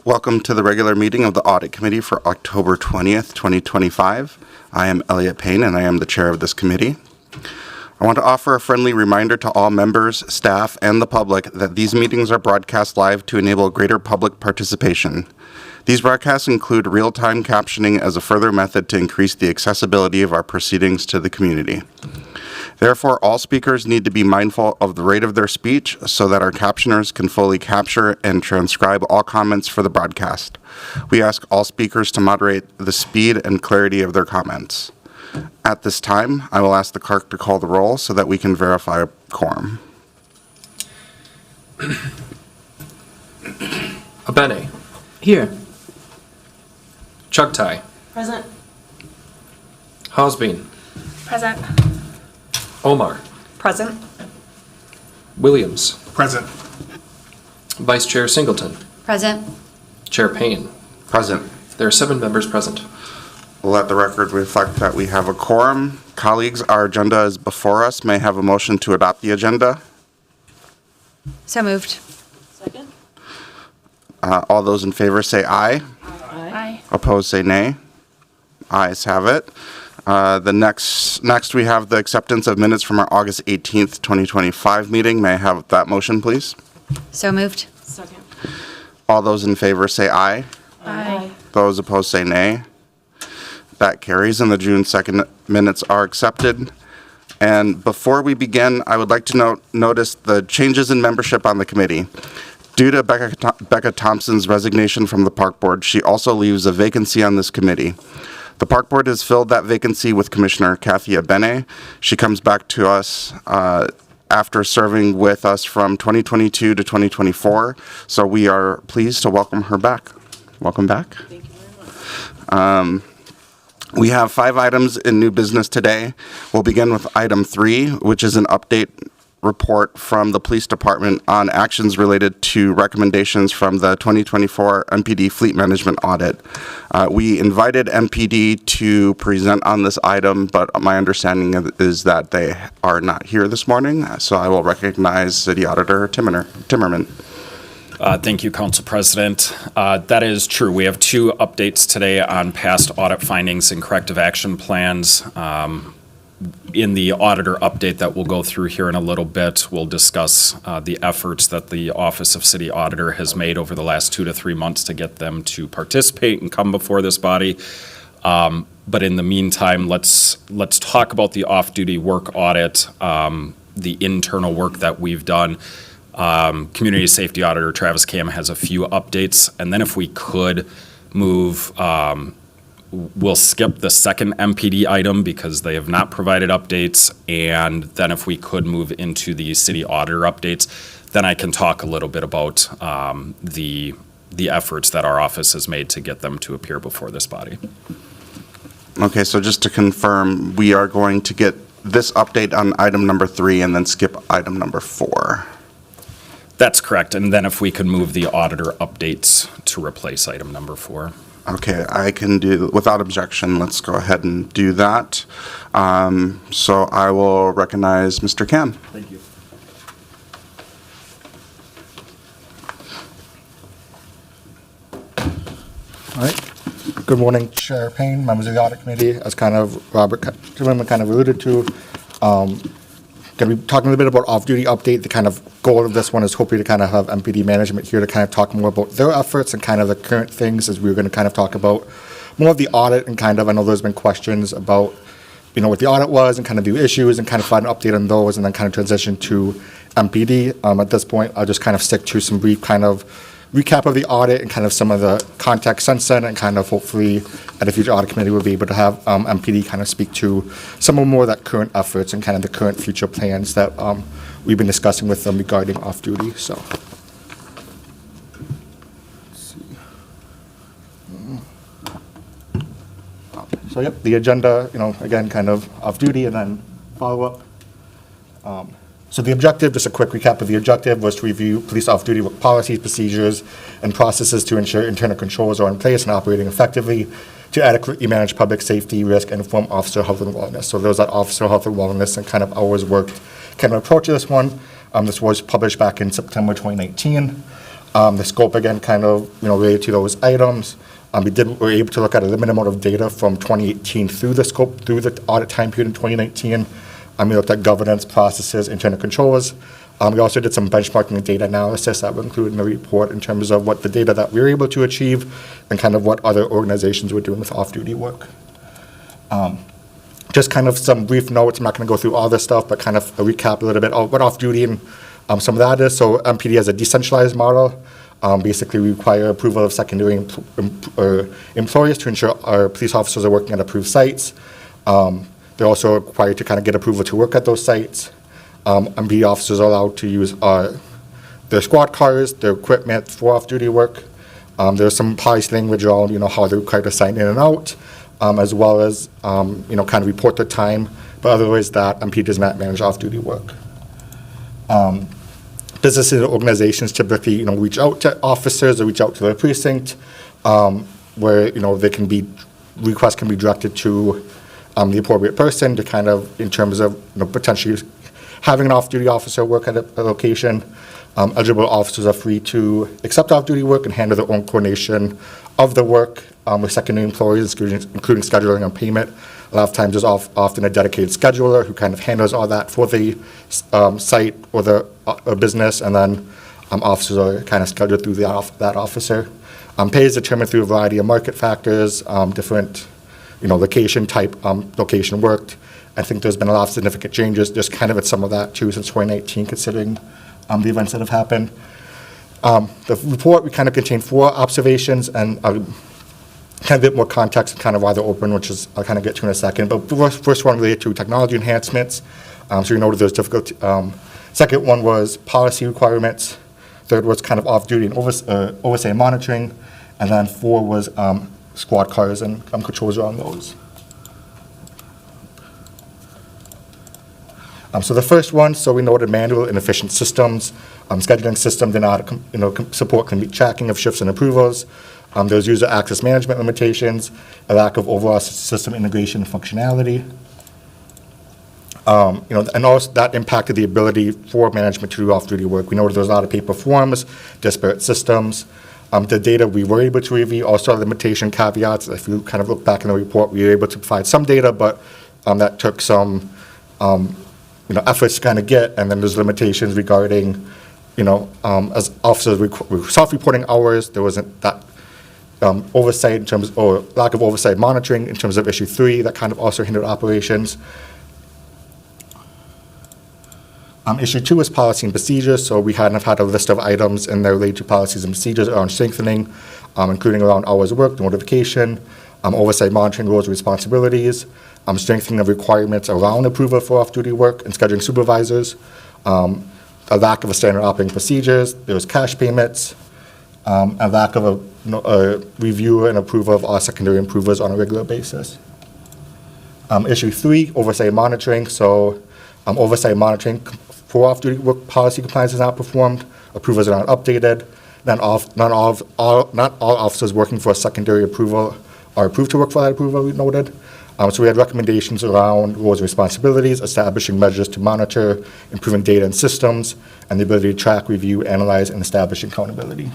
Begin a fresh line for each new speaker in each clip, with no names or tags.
Welcome to the regular meeting of the Audit Committee for October 20th, 2025. I am Elliot Payne, and I am the chair of this committee. I want to offer a friendly reminder to all members, staff, and the public that these meetings are broadcast live to enable greater public participation. These broadcasts include real-time captioning as a further method to increase the accessibility of our proceedings to the community. Therefore, all speakers need to be mindful of the rate of their speech so that our captioners can fully capture and transcribe all comments for the broadcast. We ask all speakers to moderate the speed and clarity of their comments. At this time, I will ask the clerk to call the roll so that we can verify a quorum.
Abene.
Here.
Chugtai.
Present.
Hosbein.
Present.
Omar.
Present.
Williams.
Present.
Vice Chair Singleton.
Present.
Chair Payne.
Present.
There are 7 members present.
Let the record reflect that we have a quorum. Colleagues, our agenda is before us. May I have a motion to adopt the agenda?
So moved. Second.
All those in favor say aye.
Aye.
Opposed say nay. Ayes have it. Next we have the acceptance of minutes from our August 18th, 2025 meeting. May I have that motion, please?
So moved. Second.
All those in favor say aye.
Aye.
Those opposed say nay. That carries, and the June 2nd minutes are accepted. And before we begin, I would like to notice the changes in membership on the committee. Due to Becca Thompson's resignation from the Park Board, she also leaves a vacancy on this committee. The Park Board has filled that vacancy with Commissioner Kathy Abene. She comes back to us after serving with us from 2022 to 2024, so we are pleased to welcome her back. Welcome back.
Thank you very much.
We have 5 items in new business today. We'll begin with item 3, which is an update report from the police department on actions related to recommendations from the 2024 MPD fleet management audit. We invited MPD to present on this item, but my understanding is that they are not here this morning, so I will recognize City Auditor Timmerman.
Thank you, Council President. That is true. We have 2 updates today on past audit findings and corrective action plans. In the auditor update that we'll go through here in a little bit, we'll discuss the efforts that the Office of City Auditor has made over the last 2 to 3 months to get them to participate and come before this body. But in the meantime, let's talk about the off-duty work audit, the internal work that we've done. Community Safety Auditor Travis Cam has a few updates, and then if we could move, we'll skip the second MPD item because they have not provided updates, and then if we could move into the City Auditor updates, then I can talk a little bit about the efforts that our office has made to get them to appear before this body.
Okay, so just to confirm, we are going to get this update on item number 3 and then skip item number 4.
That's correct, and then if we could move the auditor updates to replace item number 4.
Okay, I can do, without objection, let's go ahead and do that. So I will recognize Mr. Cam.
Thank you.
All right. Good morning, Chair Payne, members of the Audit Committee. As kind of Robert Timmerman kind of alluded to, going to be talking a little bit about off-duty update. The kind of goal of this one is hopefully to kind of have MPD management here to kind of talk more about their efforts and kind of the current things, as we were going to kind of talk about more of the audit and kind of, I know there's been questions about, what the audit was and kind of the issues and kind of find an update on those and then kind of transition to MPD. At this point, I'll just kind of stick to some brief kind of recap of the audit and kind of some of the context since then, and kind of hopefully at a future audit committee we'll be able to have MPD kind of speak to some more of that current efforts and kind of the current future plans that we've been discussing with them regarding off-duty. So yep, the agenda, again, kind of off-duty and then follow-up. So the objective, just a quick recap of the objective, was to review police off-duty work policies, procedures, and processes to ensure internal controls are in place and operating effectively to adequately manage public safety, risk, and inform officer health and wellness. So those that officer health and wellness and kind of always worked kind of approach this one. This was published back in September 2019. The scope, again, kind of, related to those items. We were able to look at a limited amount of data from 2018 through the audit time period in 2019. We looked at governance, processes, internal controls. We also did some benchmarking and data analysis that were included in the report in terms of what the data that we were able to achieve and kind of what other organizations were doing with off-duty work. Just kind of some brief notes. I'm not going to go through all this stuff, but kind of a recap a little bit of what off-duty and some of that is. So MPD has a decentralized model. Basically, we require approval of secondary employees to ensure our police officers are working at approved sites. They're also required to kind of get approval to work at those sites. MPD officers are allowed to use their squad cars, their equipment for off-duty work. There's some policy language around, how they're required to sign in and out, as well as, kind of report their time. But otherwise, that MPD does not manage off-duty work. Businesses and organizations typically, reach out to officers or reach out to their precinct, where, requests can be directed to the appropriate person to kind of, in terms of, potentially having an off-duty officer work at a location. Eligible officers are free to accept off-duty work and handle their own coordination of the work with secondary employees, including scheduling and payment. A lot of times there's often a dedicated scheduler who kind of handles all that for the site or the business, and then officers are kind of scheduled through that officer. Pay is determined through a variety of market factors, different location type, location worked. I think there's been a lot of significant changes. There's kind of some of that too since 2019, considering the events that have happened. The report, we kind of contain 4 observations and kind of a bit more context and kind of why they're open, which is I'll kind of get to in a second. But the first one related to technology enhancements. So you noted there's difficulty. Second one was policy requirements. Third was kind of off-duty and oversight and monitoring. And then 4 was squad cars and controls around those. So the first one, so we noted manual and efficient systems. Scheduling system did not support complete tracking of shifts and approvals. There was user access management limitations, a lack of overall system integration and functionality. And also that impacted the ability for management to do off-duty work. We noted there was a lot of paper forms, disparate systems. The data we were able to review also had limitation caveats. If you kind of look back in the report, we were able to provide some data, but that took some efforts to kind of get, and then there's limitations regarding, as officers self-reporting hours, there wasn't that oversight in terms, or lack of oversight monitoring in terms of issue 3, that kind of also hindered operations. Issue 2 is policy and procedures, so we hadn't had a list of items in there related to policies and procedures around strengthening, including around hours worked, notification, oversight monitoring roles and responsibilities, strengthening of requirements around approval for off-duty work and scheduling supervisors, a lack of a standard operating procedures, there was cash payments, a lack of a review and approval of all secondary approvers on a regular basis. Issue 3, oversight monitoring, so oversight monitoring for off-duty work policy compliance is not performed, approvals are not updated, not all officers working for a secondary approval are approved to work for that approval, we noted. So we had recommendations around roles and responsibilities, establishing measures to monitor, improving data and systems, and the ability to track, review, analyze, and establish accountability.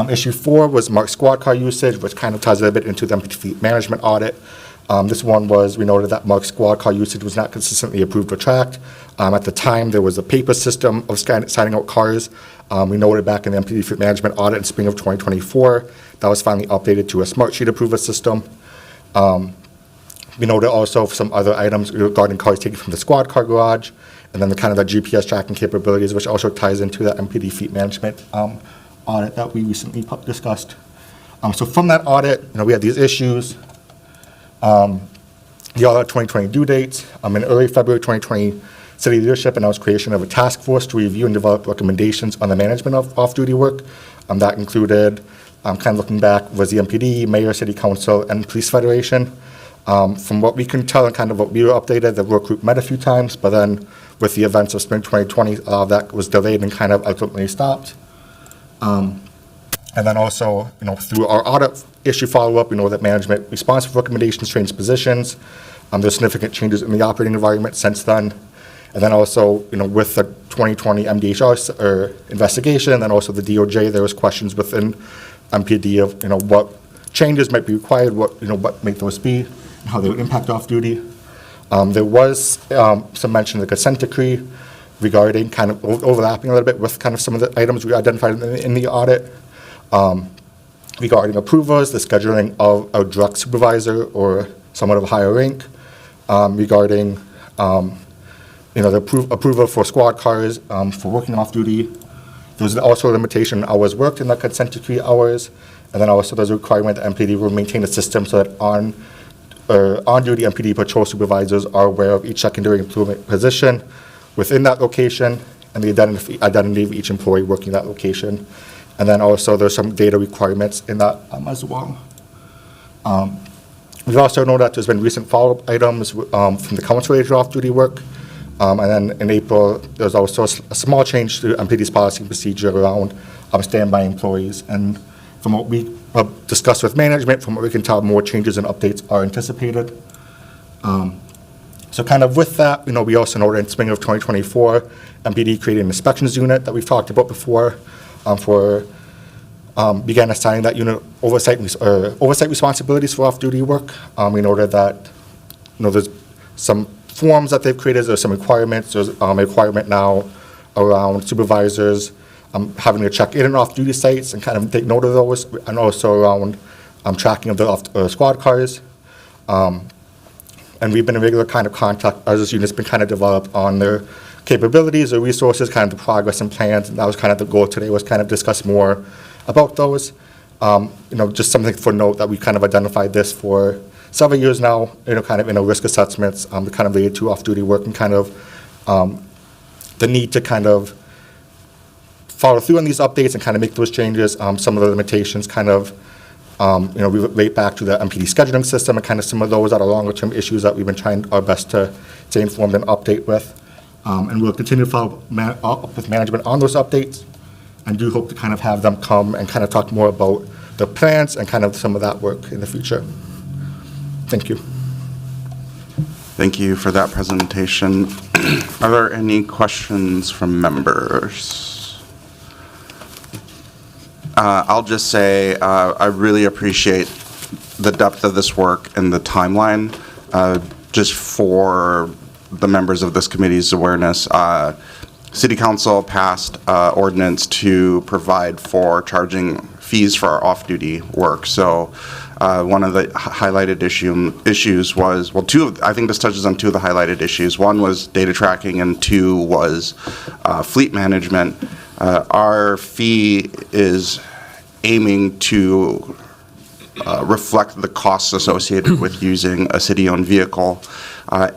Issue 4 was marked squad car usage, which kind of ties a little bit into the MPD fleet management audit. This one was, we noted that marked squad car usage was not consistently approved or tracked. At the time, there was a paper system of signing out cars. We noted back in the MPD fleet management audit in spring of 2024, that was finally updated to a smart sheet approval system. We noted also some other items regarding cars taken from the squad car garage, and then the kind of the GPS tracking capabilities, which also ties into that MPD fleet management audit that we recently discussed. So from that audit, we had these issues. The audit 2020 due dates. In early February 2020, city leadership announced creation of a task force to review and develop recommendations on the management of off-duty work. That included, kind of looking back, was the MPD, mayor, city council, and police federation. From what we can tell and kind of what we were updated, the work group met a few times, but then with the events of spring 2020, that was delayed and kind of ultimately stopped. And then also, through our audit issue follow-up, we know that management responsive recommendations changed positions. There's significant changes in the operating environment since then. And then also, with the 2020 MDHR investigation, and also the DOJ, there was questions within MPD of, what changes might be required, what might those be, and how they would impact off-duty. There was some mention of the consent decree regarding kind of overlapping a little bit with kind of some of the items we identified in the audit, regarding approvals, the scheduling of a direct supervisor or someone of a higher rank, regarding the approval for squad cars for working off-duty. There was also a limitation on hours worked in the consent decree hours, and then also there's a requirement that MPD will maintain a system so that on-duty MPD patrol supervisors are aware of each secondary employment position within that location and the identity of each employee working that location. And then also there's some data requirements in that as well. We also know that there's been recent follow-up items from the council related to off-duty work. And then in April, there's also a small change to MPD's policy and procedure around standby employees. And from what we discussed with management, from what we can tell, more changes and updates are anticipated. So kind of with that, we also know that in spring of 2024, MPD created an inspections unit that we've talked about before began assigning that unit oversight responsibilities for off-duty work. We noted that, there's some forms that they've created, there's some requirements. There's a requirement now around supervisors having to check in and off-duty sites and kind of take note of those, and also around tracking of the squad cars. And we've been in regular kind of contact as this unit's been kind of developed on their capabilities or resources, kind of the progress and plans. And that was kind of the goal today, was kind of discuss more about those. Just something for note that we kind of identified this for several years now, kind of risk assessments, kind of related to off-duty work and kind of the need to kind of follow through on these updates and kind of make those changes. Some of the limitations kind of, we relate back to the MPD scheduling system and kind of some of those that are longer-term issues that we've been trying our best to stay informed and update with. And we'll continue to follow up with management on those updates, and do hope to kind of have them come and kind of talk more about the plans and kind of some of that work in the future. Thank you.
Thank you for that presentation. Are there any questions from members? I'll just say I really appreciate the depth of this work and the timeline. Just for the members of this committee's awareness, City Council passed ordinance to provide for charging fees for our off-duty work. So one of the highlighted issues was, well, I think this touches on two of the highlighted issues. One was data tracking, and two was fleet management. Our fee is aiming to reflect the costs associated with using a city-owned vehicle.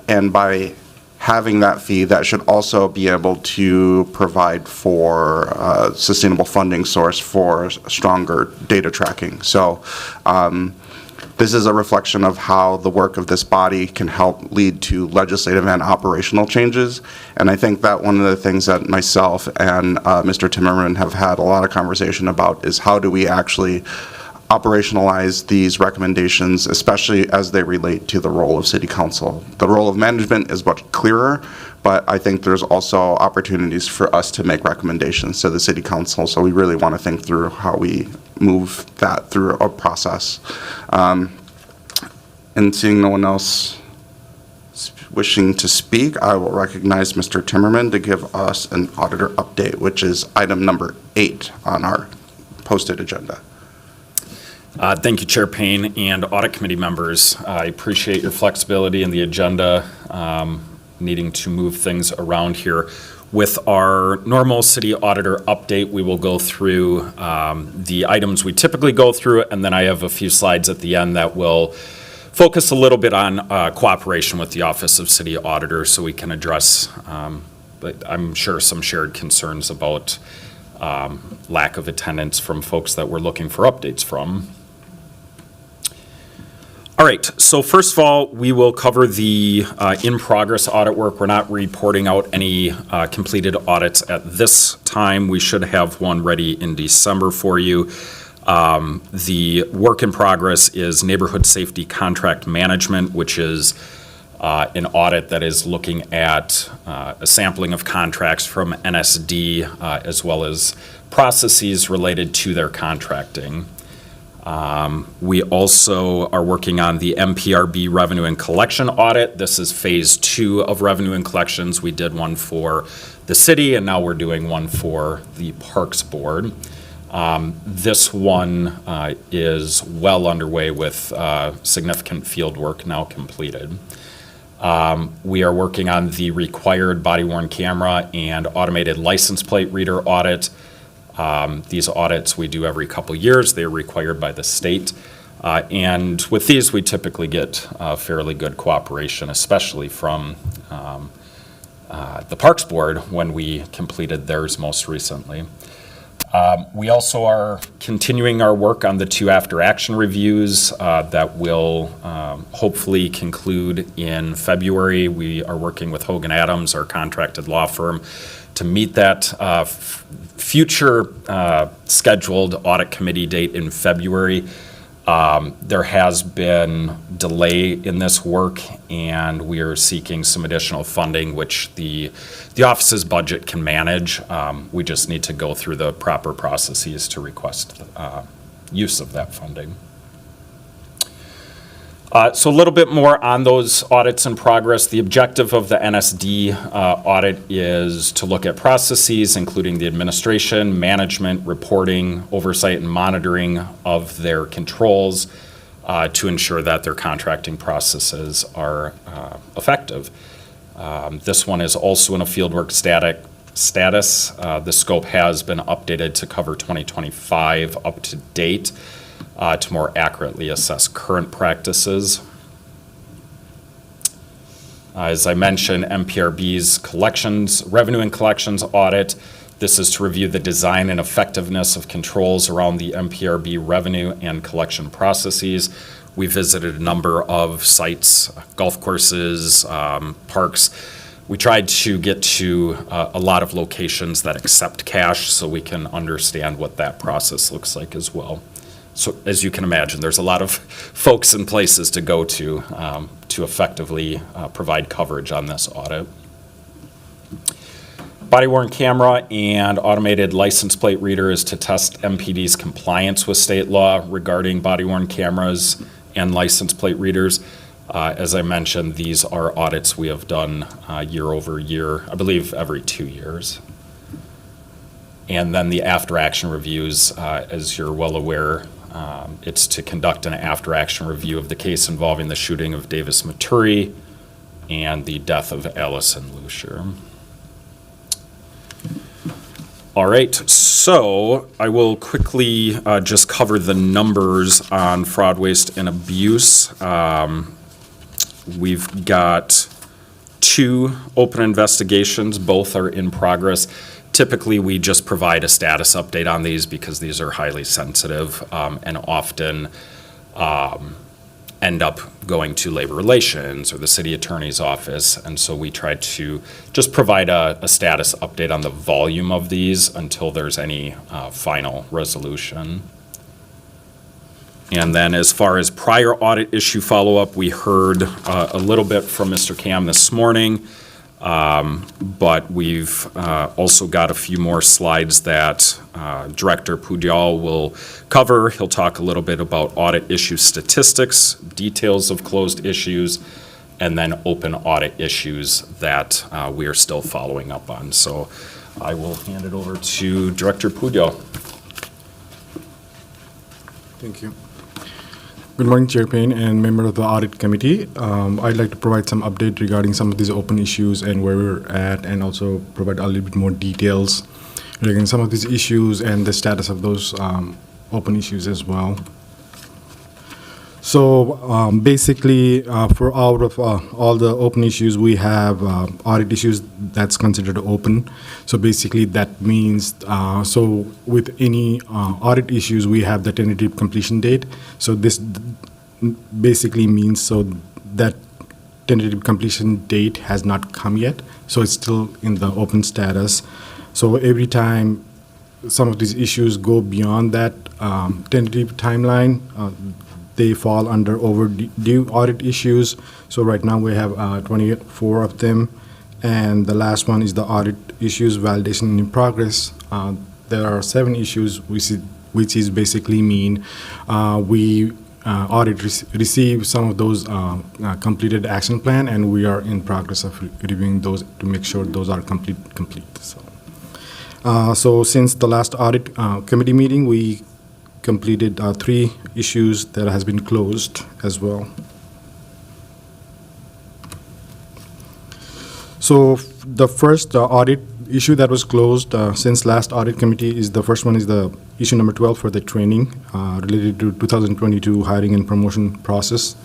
And by having that fee, that should also be able to provide for a sustainable funding source for stronger data tracking. So this is a reflection of how the work of this body can help lead to legislative and operational changes. And I think that one of the things that myself and Mr. Timmerman have had a lot of conversation about is how do we actually operationalize these recommendations, especially as they relate to the role of City Council. The role of management is much clearer, but I think there's also opportunities for us to make recommendations to the City Council, so we really want to think through how we move that through a process. And seeing no one else wishing to speak, I will recognize Mr. Timmerman to give us an auditor update, which is item number 8 on our posted agenda.
Thank you, Chair Payne and Audit Committee members. I appreciate your flexibility in the agenda, needing to move things around here. With our normal city auditor update, we will go through the items we typically go through, and then I have a few slides at the end that will focus a little bit on cooperation with the Office of City Auditor, so we can address, I'm sure, some shared concerns about lack of attendance from folks that we're looking for updates from. All right, so first of all, we will cover the in-progress audit work. We're not reporting out any completed audits at this time. We should have one ready in December for you. The work in progress is neighborhood safety contract management, which is an audit that is looking at a sampling of contracts from NSD as well as processes related to their contracting. We also are working on the MPRB revenue and collection audit. This is phase 2 of revenue and collections. We did one for the city, and now we're doing one for the Parks Board. This one is well underway with significant field work now completed. We are working on the required body-worn camera and automated license plate reader audit. These audits we do every couple years. They're required by the state. And with these, we typically get fairly good cooperation, especially from the Parks Board when we completed theirs most recently. We also are continuing our work on the 2 after-action reviews that will hopefully conclude in February. We are working with Hogan Adams, our contracted law firm, to meet that future scheduled audit committee date in February. There has been delay in this work, and we are seeking some additional funding, which the office's budget can manage. We just need to go through the proper processes to request use of that funding. So a little bit more on those audits in progress. The objective of the NSD audit is to look at processes, including the administration, management, reporting, oversight, and monitoring of their controls to ensure that their contracting processes are effective. This one is also in a fieldwork status. The scope has been updated to cover 2025 up to date. To more accurately assess current practices. As I mentioned, MPRB's revenue and collections audit. This is to review the design and effectiveness of controls around the MPRB revenue and collection processes. We visited a number of sites, golf courses, parks. We tried to get to a lot of locations that accept cash so we can understand what that process looks like as well. So as you can imagine, there's a lot of folks and places to go to effectively provide coverage on this audit. Body-worn camera and automated license plate reader is to test MPD's compliance with state law regarding body-worn cameras and license plate readers. As I mentioned, these are audits we have done year over year, I believe every 2 years. And then the after-action reviews, as you're well aware, it's to conduct an after-action review of the case involving the shooting of Davis Maturi and the death of Allison Lucier. All right, so I will quickly just cover the numbers on fraud, waste, and abuse. We've got 2 open investigations. Both are in progress. Typically, we just provide a status update on these because these are highly sensitive and often end up going to labor relations or the city attorney's office. And so we try to just provide a status update on the volume of these until there's any final resolution. And then as far as prior audit issue follow-up, we heard a little bit from Mr. Cam this morning. But we've also got a few more slides that Director Pudyal will cover. He'll talk a little bit about audit issue statistics, details of closed issues, and then open audit issues that we are still following up on. So I will hand it over to Director Pudyal.
Thank you. Good morning, Chair Payne and member of the Audit Committee. I'd like to provide some update regarding some of these open issues and where we're at, and also provide a little bit more details regarding some of these issues and the status of those open issues as well. So basically, for out of all the open issues, we have audit issues that's considered open. So basically, that means, so with any audit issues, we have the tentative completion date. So this basically means so that tentative completion date has not come yet. So it's still in the open status. So every time some of these issues go beyond that tentative timeline, they fall under overdue audit issues. So right now we have 24 of them. And the last one is the audit issues validation in progress. There are 7 issues, which is basically mean we receive some of those completed action plan, and we are in progress of reviewing those to make sure those are complete. So since the last audit committee meeting, we completed 3 issues that has been closed as well. So the first audit issue that was closed since last audit committee is the first one is the issue number 12 for the training related to 2022 hiring and promotion process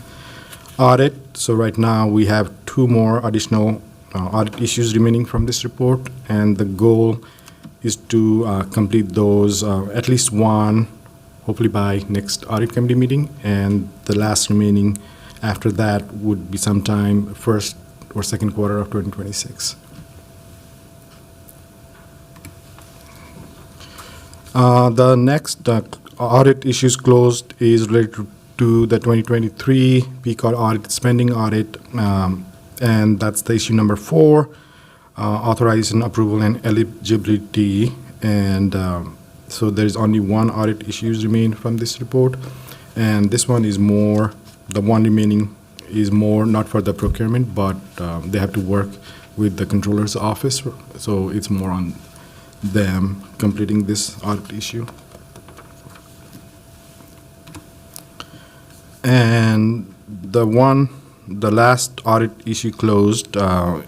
audit. So right now we have 2 more additional audit issues remaining from this report, and the goal is to complete those at least one, hopefully by next audit committee meeting, and the last remaining after that would be sometime first or second quarter of 2026. The next audit issues closed is related to the 2023 PCOD audit, spending audit, and that's the issue number 4, authorization, approval, and eligibility. And so there's only 1 audit issues remain from this report, and this one is more, the one remaining is more not for the procurement, but they have to work with the controller's office, so it's more on them completing this audit issue. And the last audit issue closed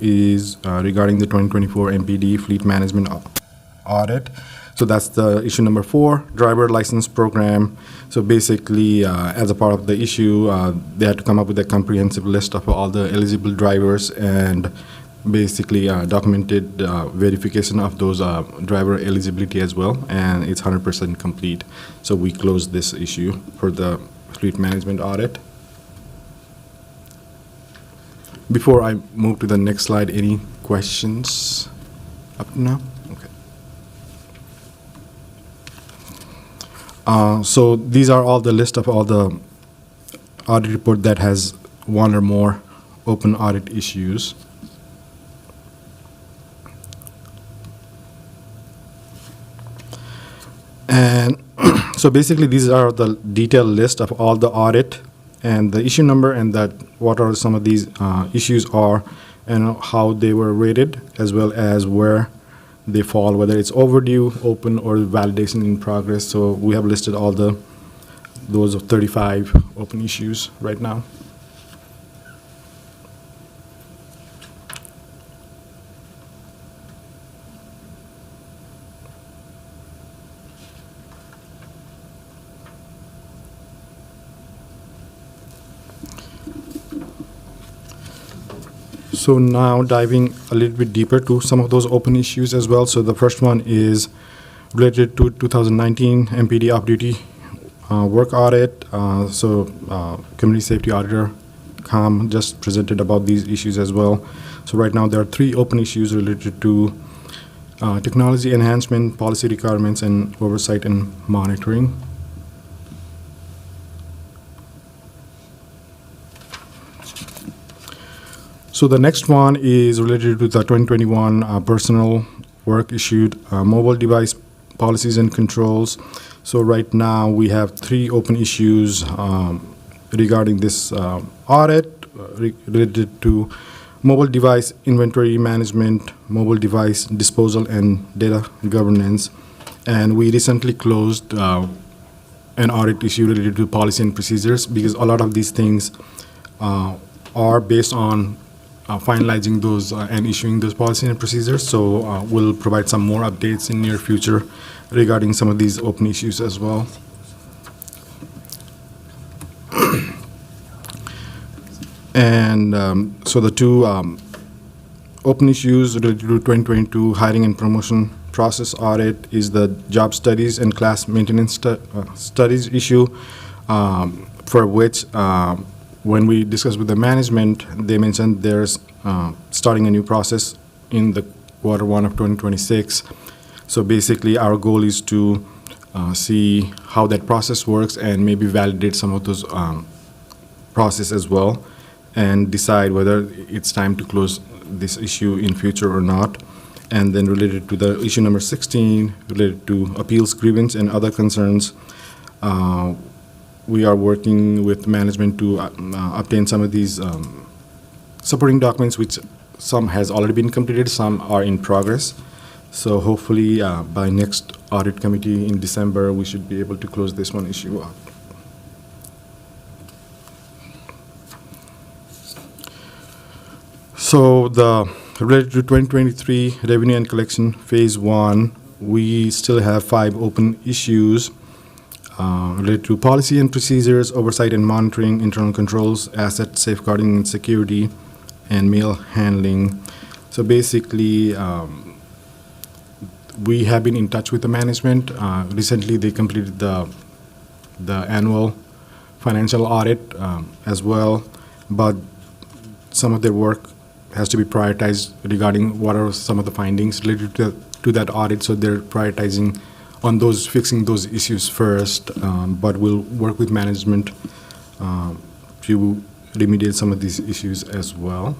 is regarding the 2024 MPD fleet management audit. So that's the issue number 4, driver license program. So basically, as a part of the issue, they had to come up with a comprehensive list of all the eligible drivers and basically documented verification of those driver eligibility as well, and it's 100% complete. So we closed this issue for the fleet management audit. Before I move to the next slide, any questions up to now? So these are all the list of all the audit report that has 1 or more open audit issues. And so basically these are the detailed list of all the audit and the issue number and that what are some of these issues are and how they were rated, as well as where they fall, whether it's overdue, open, or validation in progress. So we have listed all those 35 open issues right now. So now diving a little bit deeper to some of those open issues as well. So the first one is related to 2019 MPD off-duty work audit. Community Safety Auditor COM just presented about these issues as well. So right now there are 3 open issues related to technology enhancement, policy requirements, and oversight and monitoring. So the next one is related to the 2021 personal work issued mobile device policies and controls. So right now we have 3 open issues regarding this audit related to mobile device inventory management, mobile device disposal, and data governance. And we recently closed an audit issue related to policy and procedures, because a lot of these things are based on finalizing those and issuing those policy and procedures. So we'll provide some more updates in near future regarding some of these open issues as well. And so the 2 open issues related to 2022 hiring and promotion process audit is the job studies and class maintenance studies issue, for which when we discussed with the management, they mentioned there's starting a new process in the Q1 of 2026. So basically, our goal is to see how that process works and maybe validate some of those process as well, and decide whether it's time to close this issue in future or not. And then related to the issue number 16, related to appeals, grievance, and other concerns, we are working with management to obtain some of these supporting documents, which some has already been completed, some are in progress. So hopefully by next audit committee in December, we should be able to close this one issue up. So related to 2023 revenue and collection phase 1, we still have 5 open issues related to policy and procedures, oversight and monitoring, internal controls, asset safeguarding and security, and mail handling. So basically, we have been in touch with the management. Recently, they completed the annual financial audit as well, but some of their work has to be prioritized regarding what are some of the findings related to that audit. So they're prioritizing on those, fixing those issues first, but we'll work with management to remediate some of these issues as well.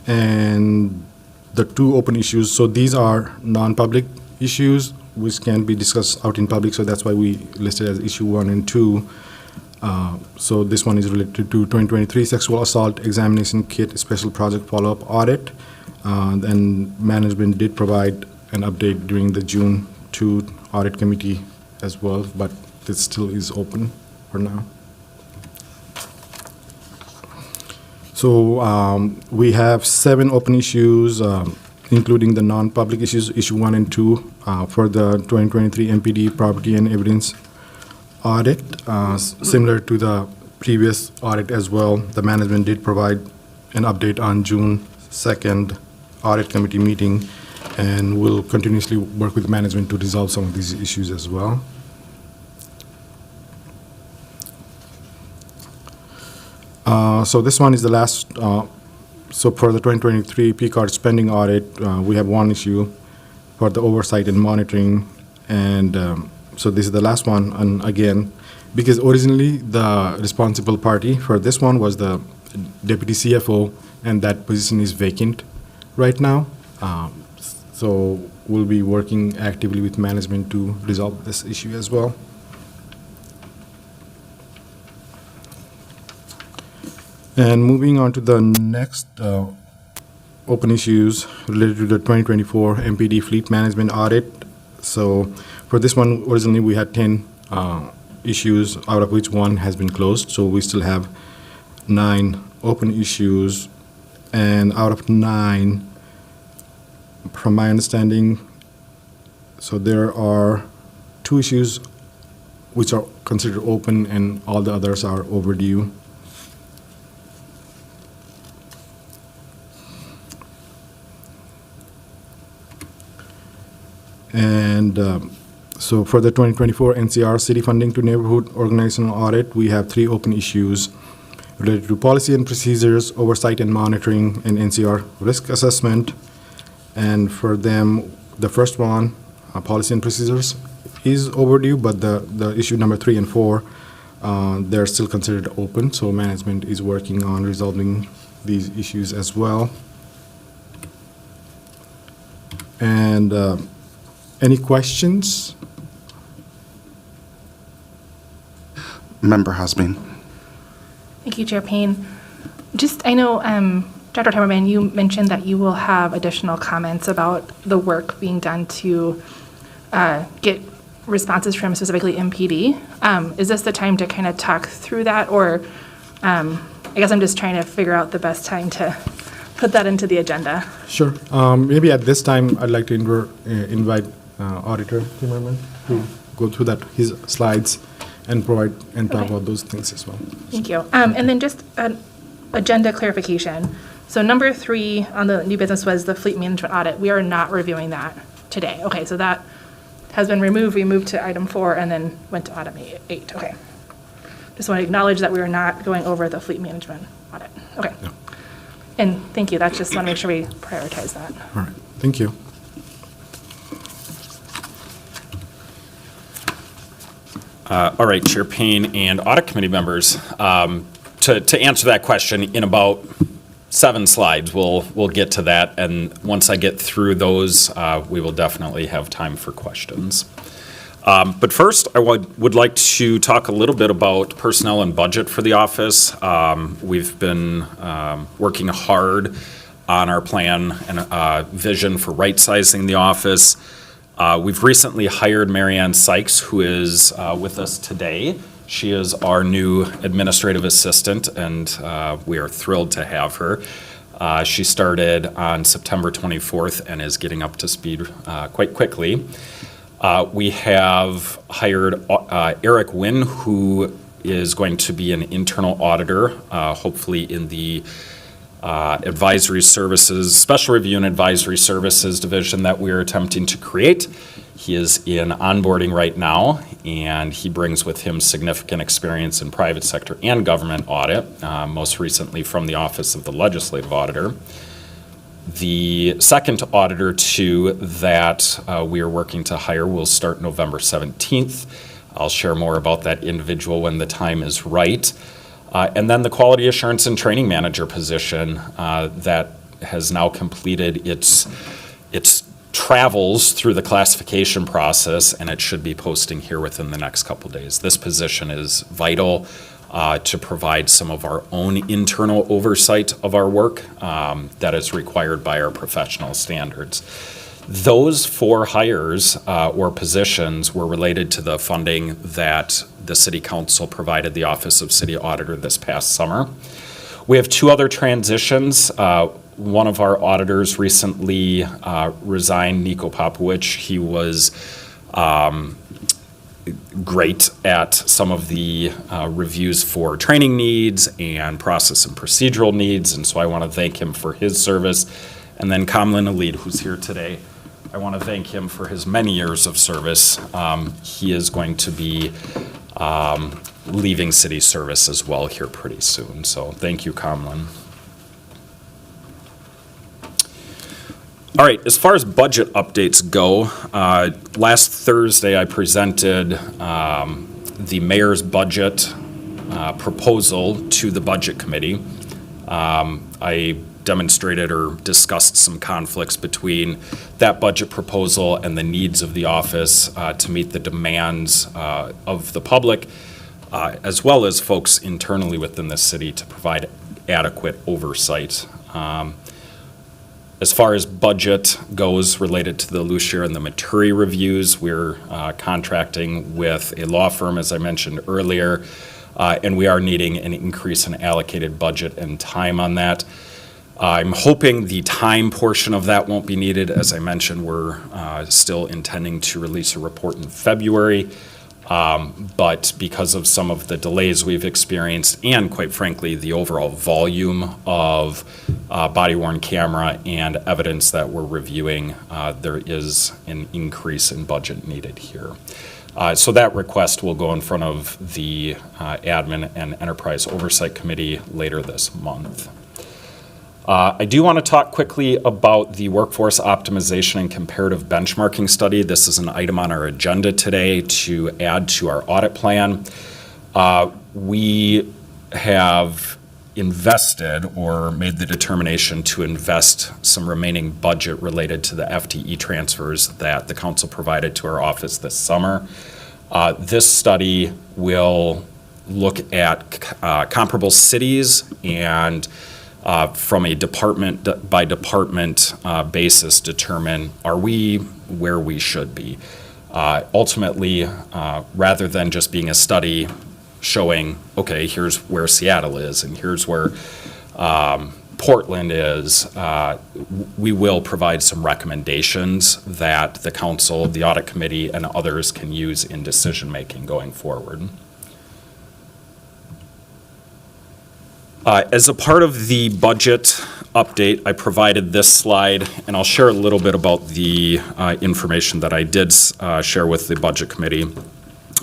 And the 2 open issues, so these are non-public issues which can be discussed out in public, so that's why we listed as issue 1 and 2. So this one is related to 2023 sexual assault examination kit special project follow-up audit. And management did provide an update during the June 2 audit committee as well, but this still is open for now. So we have 7 open issues, including the non-public issues, issue 1 and 2, for the 2023 MPD property and evidence audit. Similar to the previous audit as well, the management did provide an update on June 2nd audit committee meeting, and we'll continuously work with management to resolve some of these issues as well. So this one is the last, so for the 2023 P-card spending audit, we have 1 issue for the oversight and monitoring, and so this is the last one. And again, because originally the responsible party for this one was the deputy CFO, and that position is vacant right now. So we'll be working actively with management to resolve this issue as well. And moving on to the next open issues related to the 2024 MPD fleet management audit. So for this one, originally we had 10 issues, out of which 1 has been closed. So we still have 9 open issues. And out of 9, from my understanding, so there are 2 issues which are considered open, and all the others are overdue. And so for the 2024 NCR city funding to neighborhood organizational audit, we have 3 open issues related to policy and procedures, oversight and monitoring, and NCR risk assessment. And for them, the first one, policy and procedures, is overdue, but the issue number 3 and 4, they're still considered open. So management is working on resolving these issues as well. And any questions?
Member Hasbin.
Thank you, Chair Payne. I know, Dr. Timmerman, you mentioned that you will have additional comments about the work being done to get responses from specifically MPD. Is this the time to kind of talk through that, or I guess I'm just trying to figure out the best time to put that into the agenda?
Sure. Maybe at this time, I'd like to invite Auditor Timmerman to go through his slides and provide and talk about those things as well.
Thank you. And then just an agenda clarification. So number 3 on the new business was the fleet management audit. We are not reviewing that today. Okay, so that has been removed. We moved to item 4 and then went to item 8. Okay. Just want to acknowledge that we are not going over the fleet management audit. Okay.
Yeah.
And thank you. That's just want to make sure we prioritize that.
All right. Thank you.
All right, Chair Payne and Audit Committee members, to answer that question in about 7 slides, we'll get to that, and once I get through those, we will definitely have time for questions. But first, I would like to talk a little bit about personnel and budget for the office. We've been working hard on our plan and vision for right-sizing the office. We've recently hired Marianne Sykes, who is with us today. She is our new administrative assistant, and we are thrilled to have her. She started on September 24th and is getting up to speed quite quickly. We have hired Eric Wynn, who is going to be an internal auditor, hopefully in the advisory services, special review and advisory services division that we're attempting to create. He is in onboarding right now, and he brings with him significant experience in private sector and government audit, most recently from the Office of the Legislative Auditor. The second auditor, too, that we are working to hire will start November 17th. I'll share more about that individual when the time is right. And then the quality assurance and training manager position that has now completed its travels through the classification process, and it should be posting here within the next couple days. This position is vital to provide some of our own internal oversight of our work that is required by our professional standards. Those 4 hires or positions were related to the funding that the City Council provided the Office of City Auditor this past summer. We have 2 other transitions. One of our auditors recently resigned, Nico Popowich. He was great at some of the reviews for training needs and process and procedural needs, and so I want to thank him for his service. And then Kamlin Alid, who's here today, I want to thank him for his many years of service. He is going to be leaving city service as well here pretty soon, so thank you, Kamlin. All right, as far as budget updates go, last Thursday I presented the mayor's budget proposal to the budget committee. I demonstrated or discussed some conflicts between that budget proposal and the needs of the office to meet the demands of the public, as well as folks internally within the city to provide adequate oversight. As far as budget goes related to the Lucier and the Maturi reviews, we're contracting with a law firm, as I mentioned earlier, and we are needing an increase in allocated budget and time on that. I'm hoping the time portion of that won't be needed. As I mentioned, we're still intending to release a report in February. But because of some of the delays we've experienced and, quite frankly, the overall volume of body-worn camera and evidence that we're reviewing, there is an increase in budget needed here. So that request will go in front of the Admin and Enterprise Oversight Committee later this month. I do want to talk quickly about the workforce optimization and comparative benchmarking study. This is an item on our agenda today to add to our audit plan. We have invested or made the determination to invest some remaining budget related to the FTE transfers that the council provided to our office this summer. This study will look at comparable cities and from a department by department basis determine, are we where we should be? Ultimately, rather than just being a study showing, okay, here's where Seattle is and here's where Portland is, we will provide some recommendations that the council, the audit committee, and others can use in decision-making going forward. As a part of the budget update, I provided this slide, and I'll share a little bit about the information that I did share with the budget committee.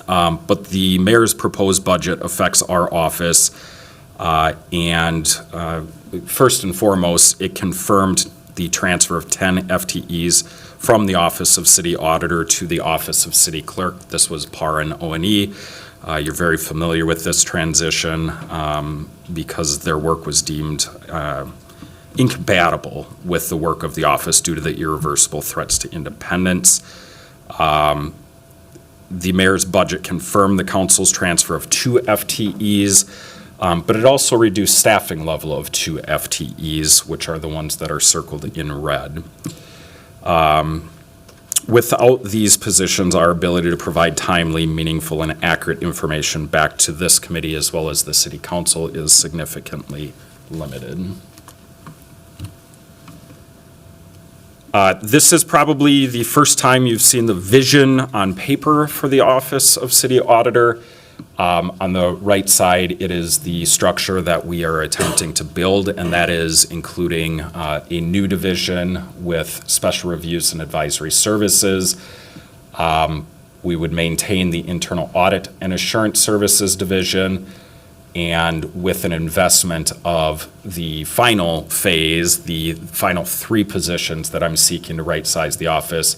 But the mayor's proposed budget affects our office, and first and foremost, it confirmed the transfer of 10 FTEs from the Office of City Auditor to the Office of City Clerk. This was par and O&E. You're very familiar with this transition because their work was deemed incompatible with the work of the office due to the irreversible threats to independence. The mayor's budget confirmed the council's transfer of 2 FTEs, but it also reduced staffing level of 2 FTEs, which are the ones that are circled in red. Without these positions, our ability to provide timely, meaningful, and accurate information back to this committee as well as the city council is significantly limited. This is probably the first time you've seen the vision on paper for the Office of City Auditor. On the right side, it is the structure that we are attempting to build, and that is including a new division with special reviews and advisory services. We would maintain the internal audit and assurance services division, and with an investment of the final phase, the final 3 positions that I'm seeking to right-size the office,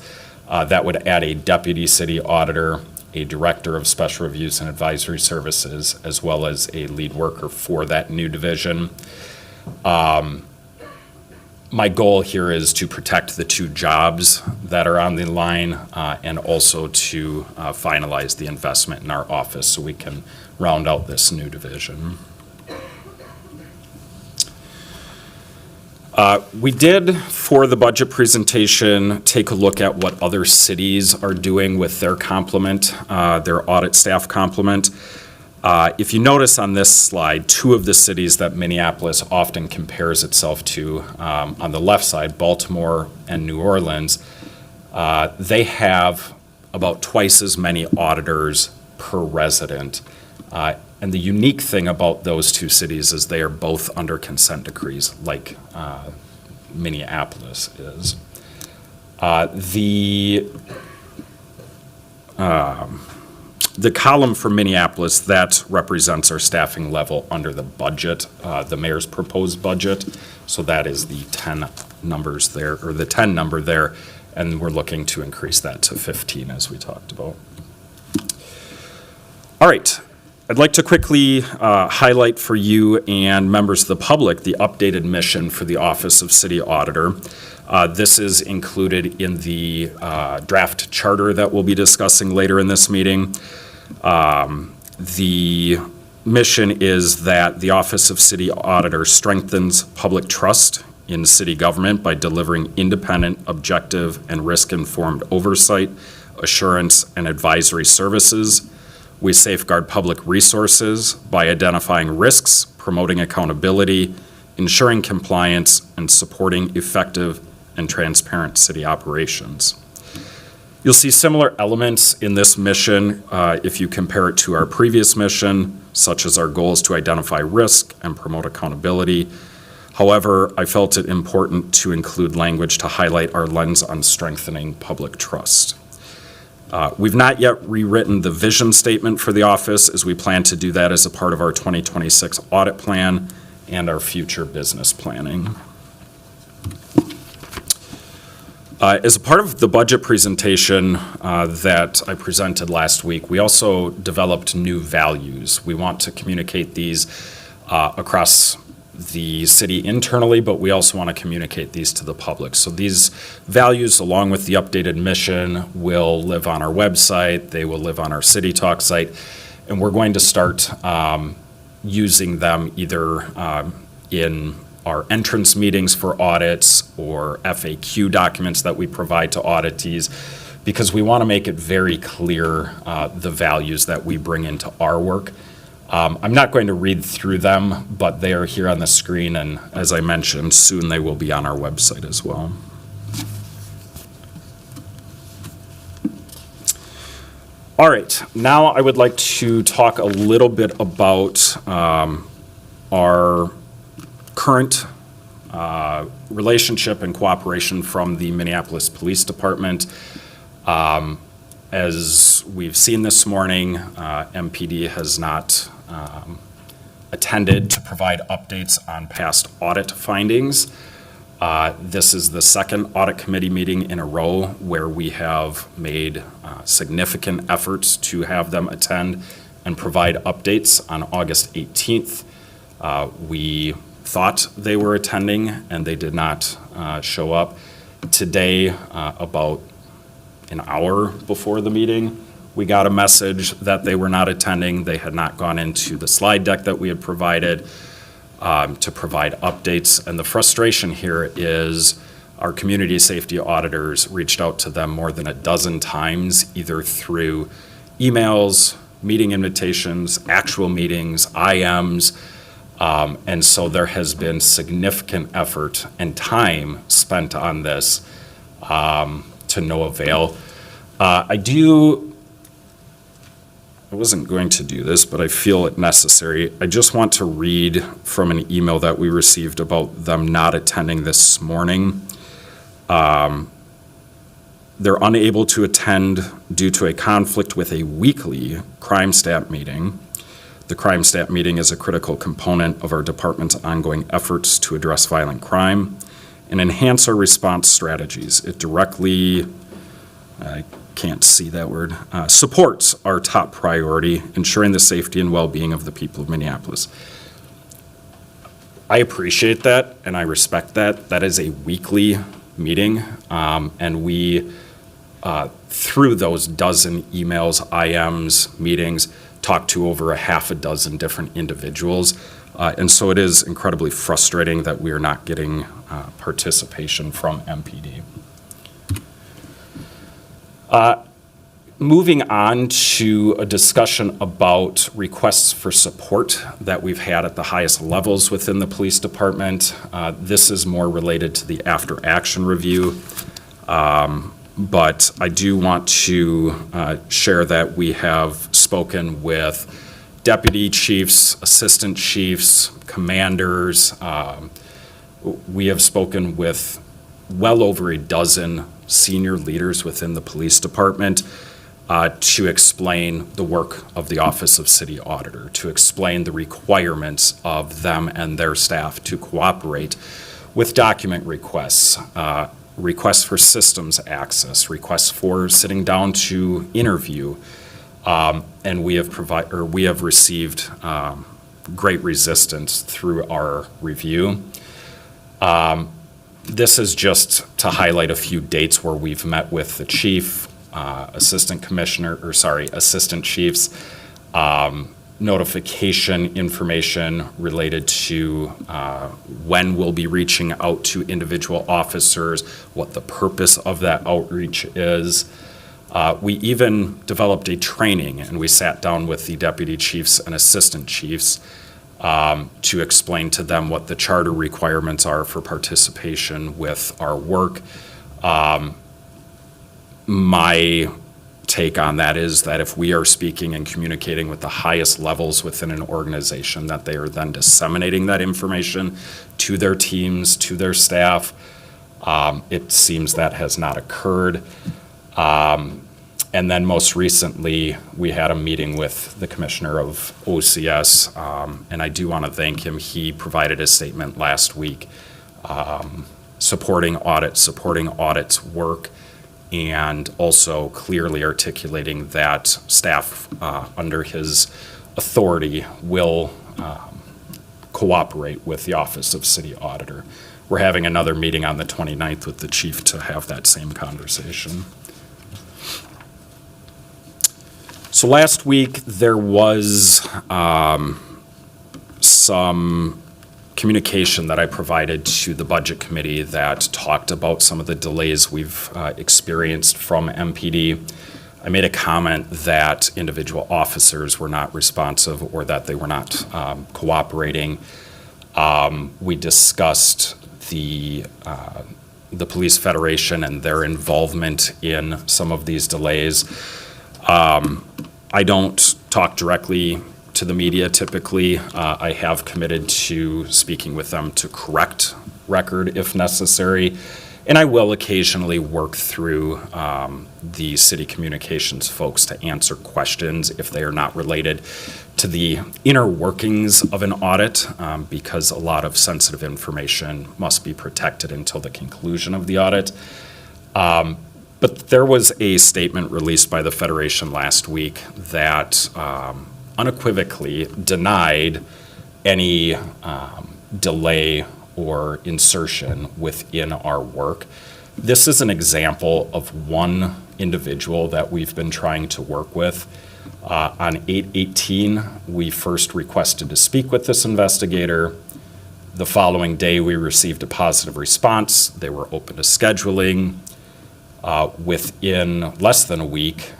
that would add a deputy city auditor, a director of special reviews and advisory services, as well as a lead worker for that new division. My goal here is to protect the 2 jobs that are on the line and also to finalize the investment in our office so we can round out this new division. We did, for the budget presentation, take a look at what other cities are doing with their complement, their audit staff complement. If you notice on this slide, 2 of the cities that Minneapolis often compares itself to, on the left side, Baltimore and New Orleans, they have about twice as many auditors per resident. And the unique thing about those 2 cities is they are both under consent decrees, like Minneapolis is. The column for Minneapolis, that represents our staffing level under the budget, the mayor's proposed budget. So that is the 10 numbers there, or the 10 number there, and we're looking to increase that to 15 as we talked about. All right. I'd like to quickly highlight for you and members of the public the updated mission for the Office of City Auditor. This is included in the draft charter that we'll be discussing later in this meeting. The mission is that the Office of City Auditor strengthens public trust in city government by delivering independent, objective, and risk-informed oversight, assurance, and advisory services. We safeguard public resources by identifying risks, promoting accountability, ensuring compliance, and supporting effective and transparent city operations. You'll see similar elements in this mission if you compare it to our previous mission, such as our goals to identify risk and promote accountability. However, I felt it important to include language to highlight our lens on strengthening public trust. We've not yet rewritten the vision statement for the office, as we plan to do that as a part of our 2026 audit plan and our future business planning. As a part of the budget presentation that I presented last week, we also developed new values. We want to communicate these across the city internally, but we also want to communicate these to the public. So these values, along with the updated mission, will live on our website, they will live on our City Talk site, and we're going to start using them either in our entrance meetings for audits or FAQ documents that we provide to auditees, because we want to make it very clear the values that we bring into our work. I'm not going to read through them, but they are here on the screen, and as I mentioned, soon they will be on our website as well. All right, now I would like to talk a little bit about our current relationship and cooperation from the Minneapolis Police Department. As we've seen this morning, MPD has not attended to provide updates on past audit findings. This is the second audit committee meeting in a row where we have made significant efforts to have them attend and provide updates. On August 18th, we thought they were attending and they did not show up. Today, about an hour before the meeting, we got a message that they were not attending. They had not gone into the slide deck that we had provided to provide updates. And the frustration here is our community safety auditors reached out to them more than a dozen times, either through emails, meeting invitations, actual meetings, IMs. And so there has been significant effort and time spent on this to no avail. I wasn't going to do this, but I feel it necessary. I just want to read from an email that we received about them not attending this morning. They're unable to attend due to a conflict with a weekly crime stat meeting. The crime stat meeting is a critical component of our department's ongoing efforts to address violent crime and enhance our response strategies. It directly, I can't see that word, supports our top priority, ensuring the safety and well-being of the people of Minneapolis. I appreciate that and I respect that. That is a weekly meeting, and we, through those dozen emails, IMs, meetings, talked to over a half a dozen different individuals. And so it is incredibly frustrating that we are not getting participation from MPD. Moving on to a discussion about requests for support that we've had at the highest levels within the police department. This is more related to the after-action review. But I do want to share that we have spoken with deputy chiefs, assistant chiefs, commanders. We have spoken with well over a dozen senior leaders within the police department to explain the work of the Office of City Auditor, to explain the requirements of them and their staff to cooperate with document requests, requests for systems access, requests for sitting down to interview, and we have received great resistance through our review. This is just to highlight a few dates where we've met with the chief, assistant chiefs, notification information related to when we'll be reaching out to individual officers, what the purpose of that outreach is. We even developed a training and we sat down with the deputy chiefs and assistant chiefs to explain to them what the charter requirements are for participation with our work. My take on that is that if we are speaking and communicating with the highest levels within an organization, that they are then disseminating that information to their teams, to their staff. It seems that has not occurred. And then most recently, we had a meeting with the commissioner of OCS, and I do want to thank him. He provided a statement last week supporting Audit's work, and also clearly articulating that staff under his authority will cooperate with the Office of City Auditor. We're having another meeting on the 29th with the chief to have that same conversation. So last week, there was some communication that I provided to the Budget Committee that talked about some of the delays we've experienced from MPD. I made a comment that individual officers were not responsive or that they were not cooperating. We discussed the Police Federation and their involvement in some of these delays. I don't talk directly to the media typically. I have committed to speaking with them to correct record if necessary. And I will occasionally work through the city communications folks to answer questions if they are not related to the inner workings of an audit, because a lot of sensitive information must be protected until the conclusion of the audit. But there was a statement released by the Federation last week that unequivocally denied any delay or insertion within our work. This is an example of one individual that we've been trying to work with. On 8/18, we first requested to speak with this investigator. The following day, we received a positive response. They were open to scheduling. Within less than a week,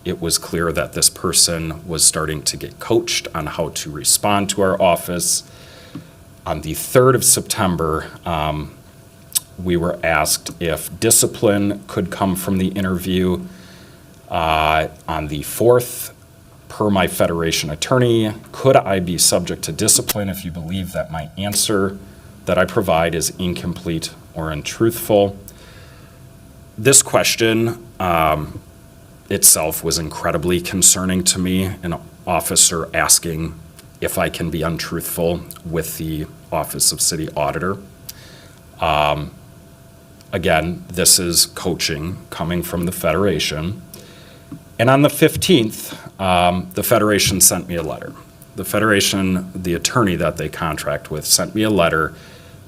it was clear that this person was starting to get coached on how to respond to our office. On the 3rd of September, we were asked if discipline could come from the interview. On the 4th, per my Federation attorney, could I be subject to discipline if you believe that my answer that I provide is incomplete or untruthful? This question itself was incredibly concerning to me, an officer asking if I can be untruthful with the Office of City Auditor. Again, this is coaching coming from the Federation. And on the 15th, the Federation sent me a letter. The Federation, the attorney that they contract with, sent me a letter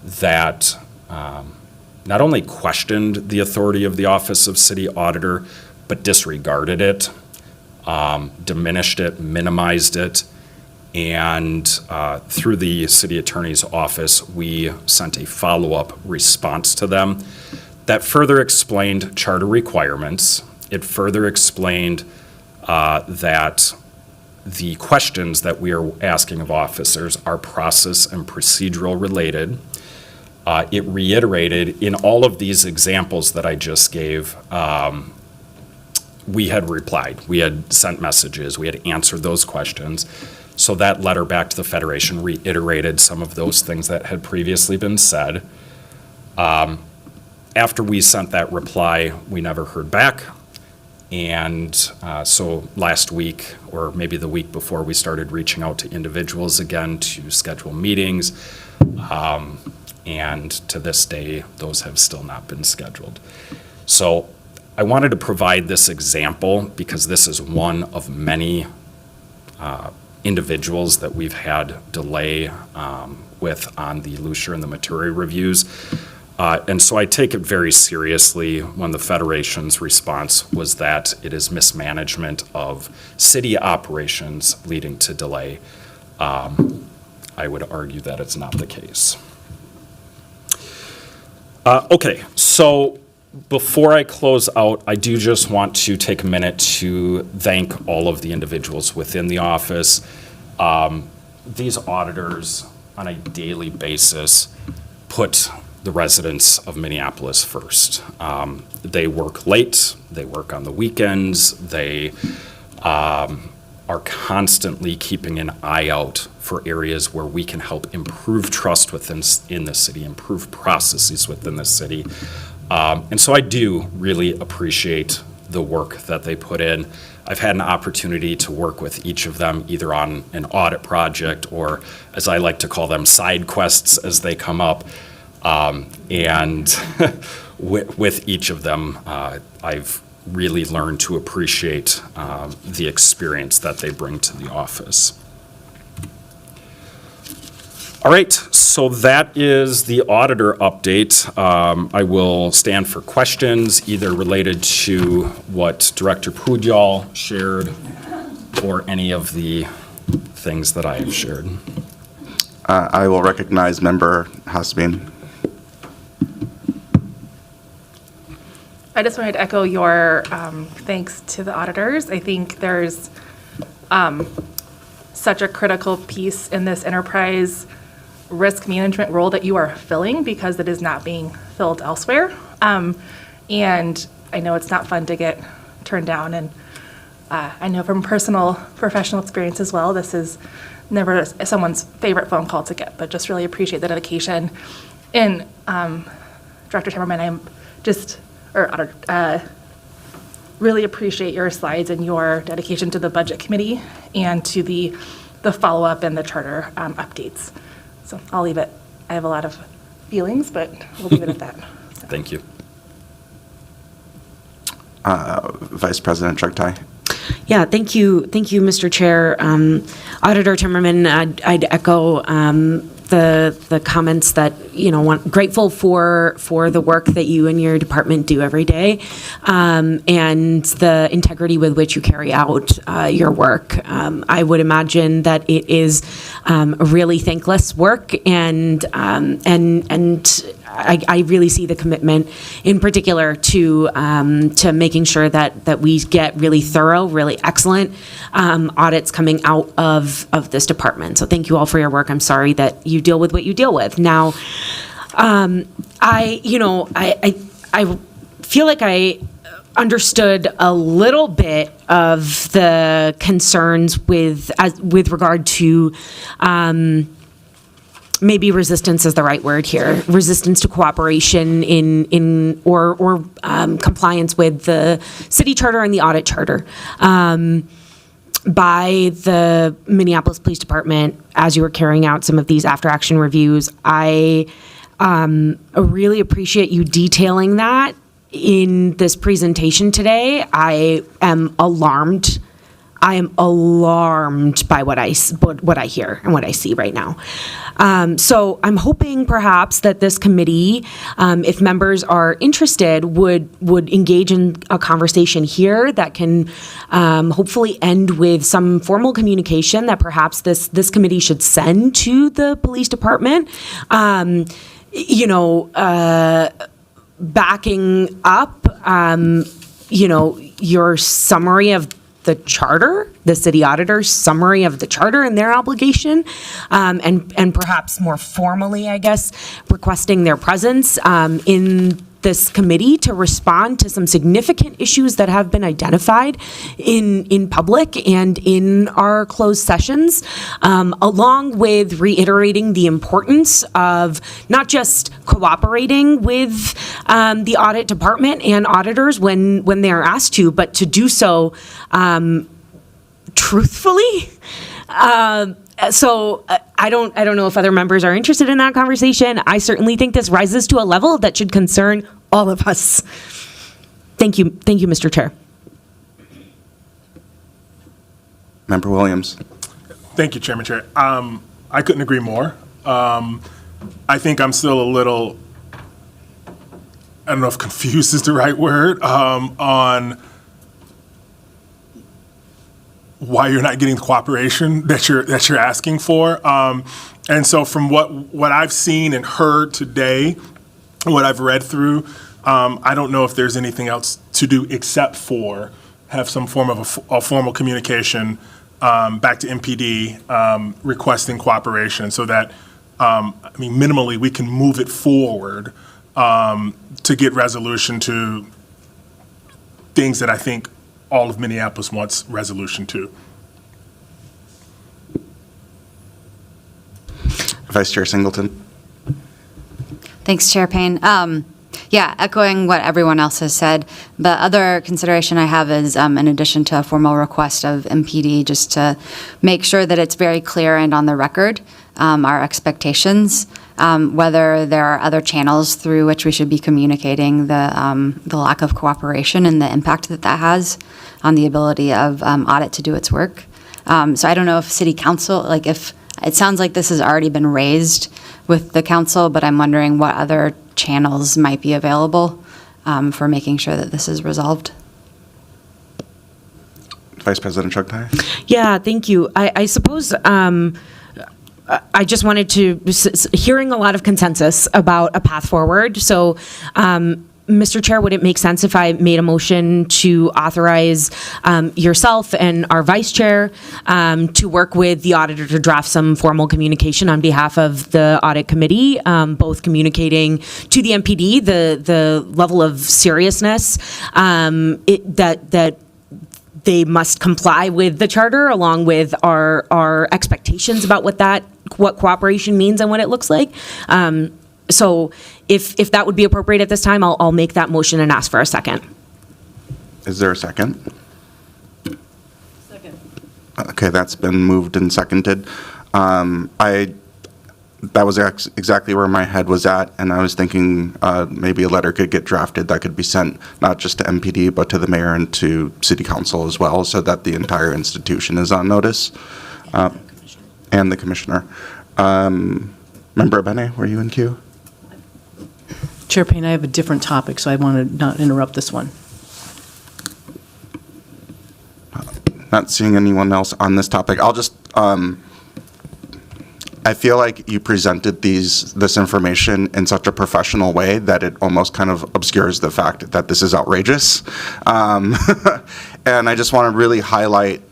that not only questioned the authority of the Office of City Auditor, but disregarded it, diminished it, minimized it. And through the city attorney's office, we sent a follow-up response to them that further explained charter requirements. It further explained that the questions that we are asking of officers are process and procedural related. It reiterated in all of these examples that I just gave, we had replied, we had sent messages, we had answered those questions. So that letter back to the Federation reiterated some of those things that had previously been said. After we sent that reply, we never heard back. And so last week, or maybe the week before, we started reaching out to individuals again to schedule meetings. And to this day, those have still not been scheduled. So I wanted to provide this example because this is one of many individuals that we've had delay with on the Lucier and the Maturi reviews. And so I take it very seriously when the Federation's response was that it is mismanagement of city operations leading to delay. I would argue that it's not the case. Okay, so before I close out, I do just want to take a minute to thank all of the individuals within the office. These auditors, on a daily basis, put the residents of Minneapolis first. They work late, they work on the weekends, they are constantly keeping an eye out for areas where we can help improve trust in the city, improve processes within the city. And so I do really appreciate the work that they put in. I've had an opportunity to work with each of them either on an audit project or, as I like to call them, side quests as they come up. And with each of them, I've really learned to appreciate the experience that they bring to the office. All right, so that is the auditor update. I will stand for questions either related to what Director Pudyal shared or any of the things that I have shared.
I will recognize Member Hasbin.
I just wanted to echo your thanks to the auditors. I think there's such a critical piece in this enterprise risk management role that you are filling because it is not being filled elsewhere. And I know it's not fun to get turned down. And I know from personal professional experience as well, this is never someone's favorite phone call to get, but just really appreciate the dedication. And Director Timmerman, really appreciate your slides and your dedication to the Budget Committee and to the follow-up and the charter updates. So I'll leave it. I have a lot of feelings, but we'll leave it at that. So.
Thank you.
Vice President Chugtai.
Yeah, thank you, Mr. Chair. Auditor Timmerman, I'd echo the comments that, grateful for the work that you and your department do every day, and the integrity with which you carry out your work. I would imagine that it is a really thankless work, and I really see the commitment, in particular, to making sure that we get really thorough, really excellent audits coming out of this department. So thank you all for your work. I'm sorry that you deal with what you deal with. Now, I feel like I understood a little bit of the concerns with regard to. Maybe resistance is the right word here. Resistance to cooperation or compliance with the city charter and the audit charter by the Minneapolis Police Department as you were carrying out some of these after-action reviews. I really appreciate you detailing that in this presentation today. I am alarmed. I am alarmed by what I hear and what I see right now. So I'm hoping perhaps that this committee, if members are interested, would engage in a conversation here that can hopefully end with some formal communication that perhaps this committee should send to the police department. Backing up, your summary of the charter, the city auditor's summary of the charter and their obligation, and perhaps more formally, I guess, requesting their presence in this committee to respond to some significant issues that have been identified in public and in our closed sessions, along with reiterating the importance of not just cooperating with the audit department and auditors when they are asked to, but to do so truthfully. So I don't know if other members are interested in that conversation. I certainly think this rises to a level that should concern all of us. Thank you, Mr. Chair.
Member Williams.
Thank you, Chairman Chair. I couldn't agree more. I think I'm still a little, I don't know if confused is the right word, on why you're not getting the cooperation that you're asking for. And so from what I've seen and heard today, what I've read through, I don't know if there's anything else to do except for have some form of a formal communication back to MPD requesting cooperation so that, minimally we can move it forward to get resolution to things that I think all of Minneapolis wants resolution to.
Vice Chair Singleton.
Thanks, Chair Payne. Echoing what everyone else has said, but other consideration I have is, in addition to a formal request of MPD, just to make sure that it's very clear and on the record, our expectations, whether there are other channels through which we should be communicating the lack of cooperation and the impact that has on the ability of audit to do its work. So I don't know if City Council, if it sounds like this has already been raised with the council, but I'm wondering what other channels might be available for making sure that this is resolved.
Vice President Chugtai.
Yeah, thank you. I suppose I just wanted to, hearing a lot of consensus about a path forward. So, Mr. Chair, would it make sense if I made a motion to authorize yourself and our vice chair to work with the auditor to draft some formal communication on behalf of the audit committee, both communicating to the MPD the level of seriousness that they must comply with the charter, along with our expectations about what cooperation means and what it looks like. So if that would be appropriate at this time, I'll make that motion and ask for a second.
Is there a second? Okay, that's been moved and seconded. That was exactly where my head was at, and I was thinking maybe a letter could get drafted that could be sent not just to MPD, but to the mayor and to city council as well, so that the entire institution is on notice, and the commissioner. Member Abene, were you in queue?
Chair Payne, I have a different topic, so I want to not interrupt this one.
Not seeing anyone else on this topic. I'll just, I feel like you presented this information in such a professional way that it almost kind of obscures the fact that this is outrageous. And I just want to really highlight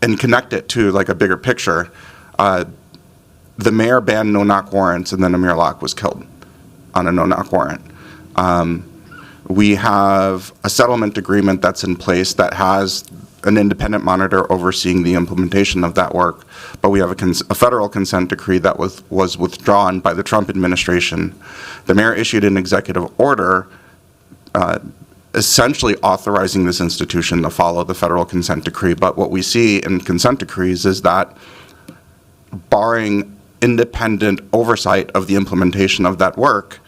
and connect it to like a bigger picture. The mayor banned no-knock warrants, and then Amir Locke was killed on a no-knock warrant. We have a settlement agreement that's in place that has an independent monitor overseeing the implementation of that work, but we have a federal consent decree that was withdrawn by the Trump administration. The mayor issued an executive order essentially authorizing this institution to follow the federal consent decree, but what we see in consent decrees is that barring independent oversight of the implementation of that work,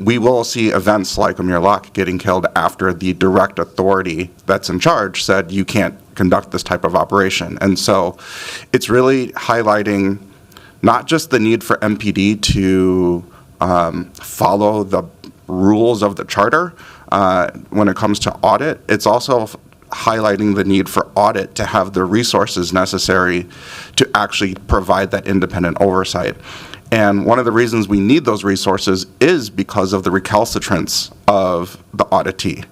we will see events like Amir Locke getting killed after the direct authority that's in charge said you can't conduct this type of operation. And so it's really highlighting not just the need for MPD to follow the rules of the charter when it comes to audit, it's also highlighting the need for audit to have the resources necessary to actually provide that independent oversight. And one of the reasons we need those resources is because of the recalcitrance of the auditee.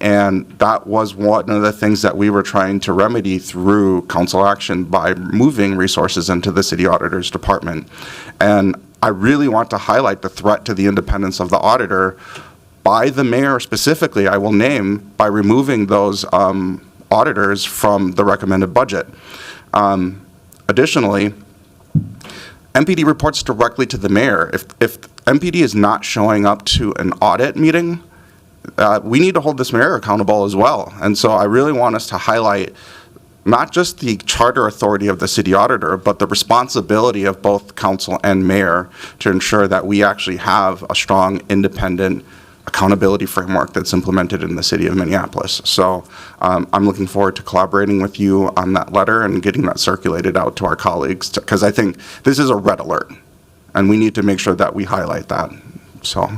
And that was one of the things that we were trying to remedy through council action by moving resources into the city auditor's department. And I really want to highlight the threat to the independence of the auditor by the mayor specifically, I will name, by removing those auditors from the recommended budget. Additionally, MPD reports directly to the mayor. If MPD is not showing up to an audit meeting, we need to hold this mayor accountable as well. And so I really want us to highlight not just the charter authority of the city auditor, but the responsibility of both council and mayor to ensure that we actually have a strong, independent accountability framework that's implemented in the city of Minneapolis. So I'm looking forward to collaborating with you on that letter and getting that circulated out to our colleagues, because I think this is a red alert, and we need to make sure that we highlight that. So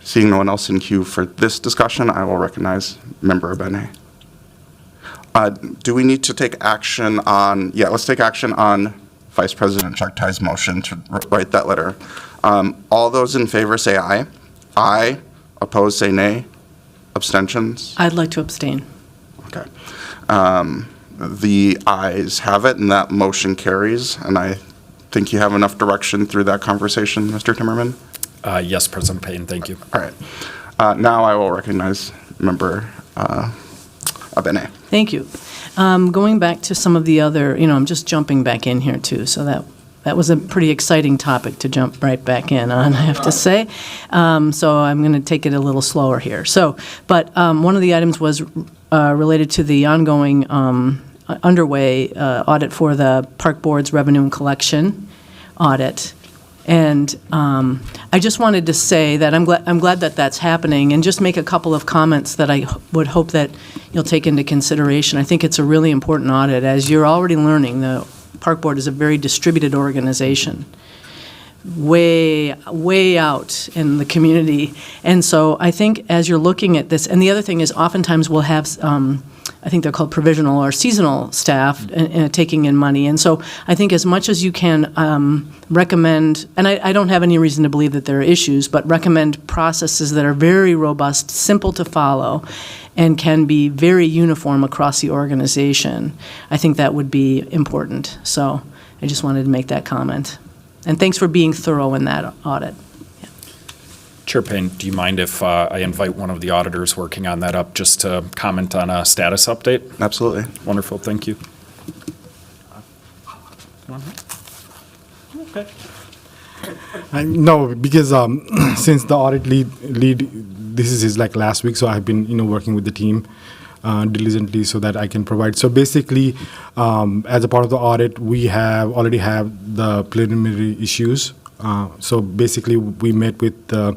seeing no one else in queue for this discussion, I will recognize Member Abene. Do we need to take action on, let's take action on Vice President Chakhtai's motion to write that letter. All those in favor say aye. Aye. Opposed, say nay. Abstentions?
I'd like to abstain.
Okay. The ayes have it, and that motion carries. And I think you have enough direction through that conversation, Mr. Timmerman?
Yes, President Payne, thank you.
All right. Now I will recognize Member Abene.
Thank you. Going back to some of the other, I'm just jumping back in here too, so that was a pretty exciting topic to jump right back in on, I have to say. So I'm going to take it a little slower here. But one of the items was related to the ongoing underway audit for the Park Board's revenue and collection audit. And I just wanted to say that I'm glad that that's happening, and just make a couple of comments that I would hope that you'll take into consideration. I think it's a really important audit. As you're already learning, the Park Board is a very distributed organization, way out in the community. And so I think as you're looking at this, and the other thing is oftentimes we'll have, I think they're called provisional or seasonal staff taking in money. And so I think as much as you can recommend, and I don't have any reason to believe that there are issues, but recommend processes that are very robust, simple to follow, and can be very uniform across the organization. I think that would be important. So I just wanted to make that comment. And thanks for being thorough in that audit. Yeah.
Chair Payne, do you mind if I invite one of the auditors working on that up just to comment on a status update?
Absolutely.
Wonderful, thank you.
Okay.
No, because since the audit lead, this is his like last week, so I've been working with the team diligently so that I can provide. So basically, as a part of the audit, we already have the preliminary issues. So basically, we met with the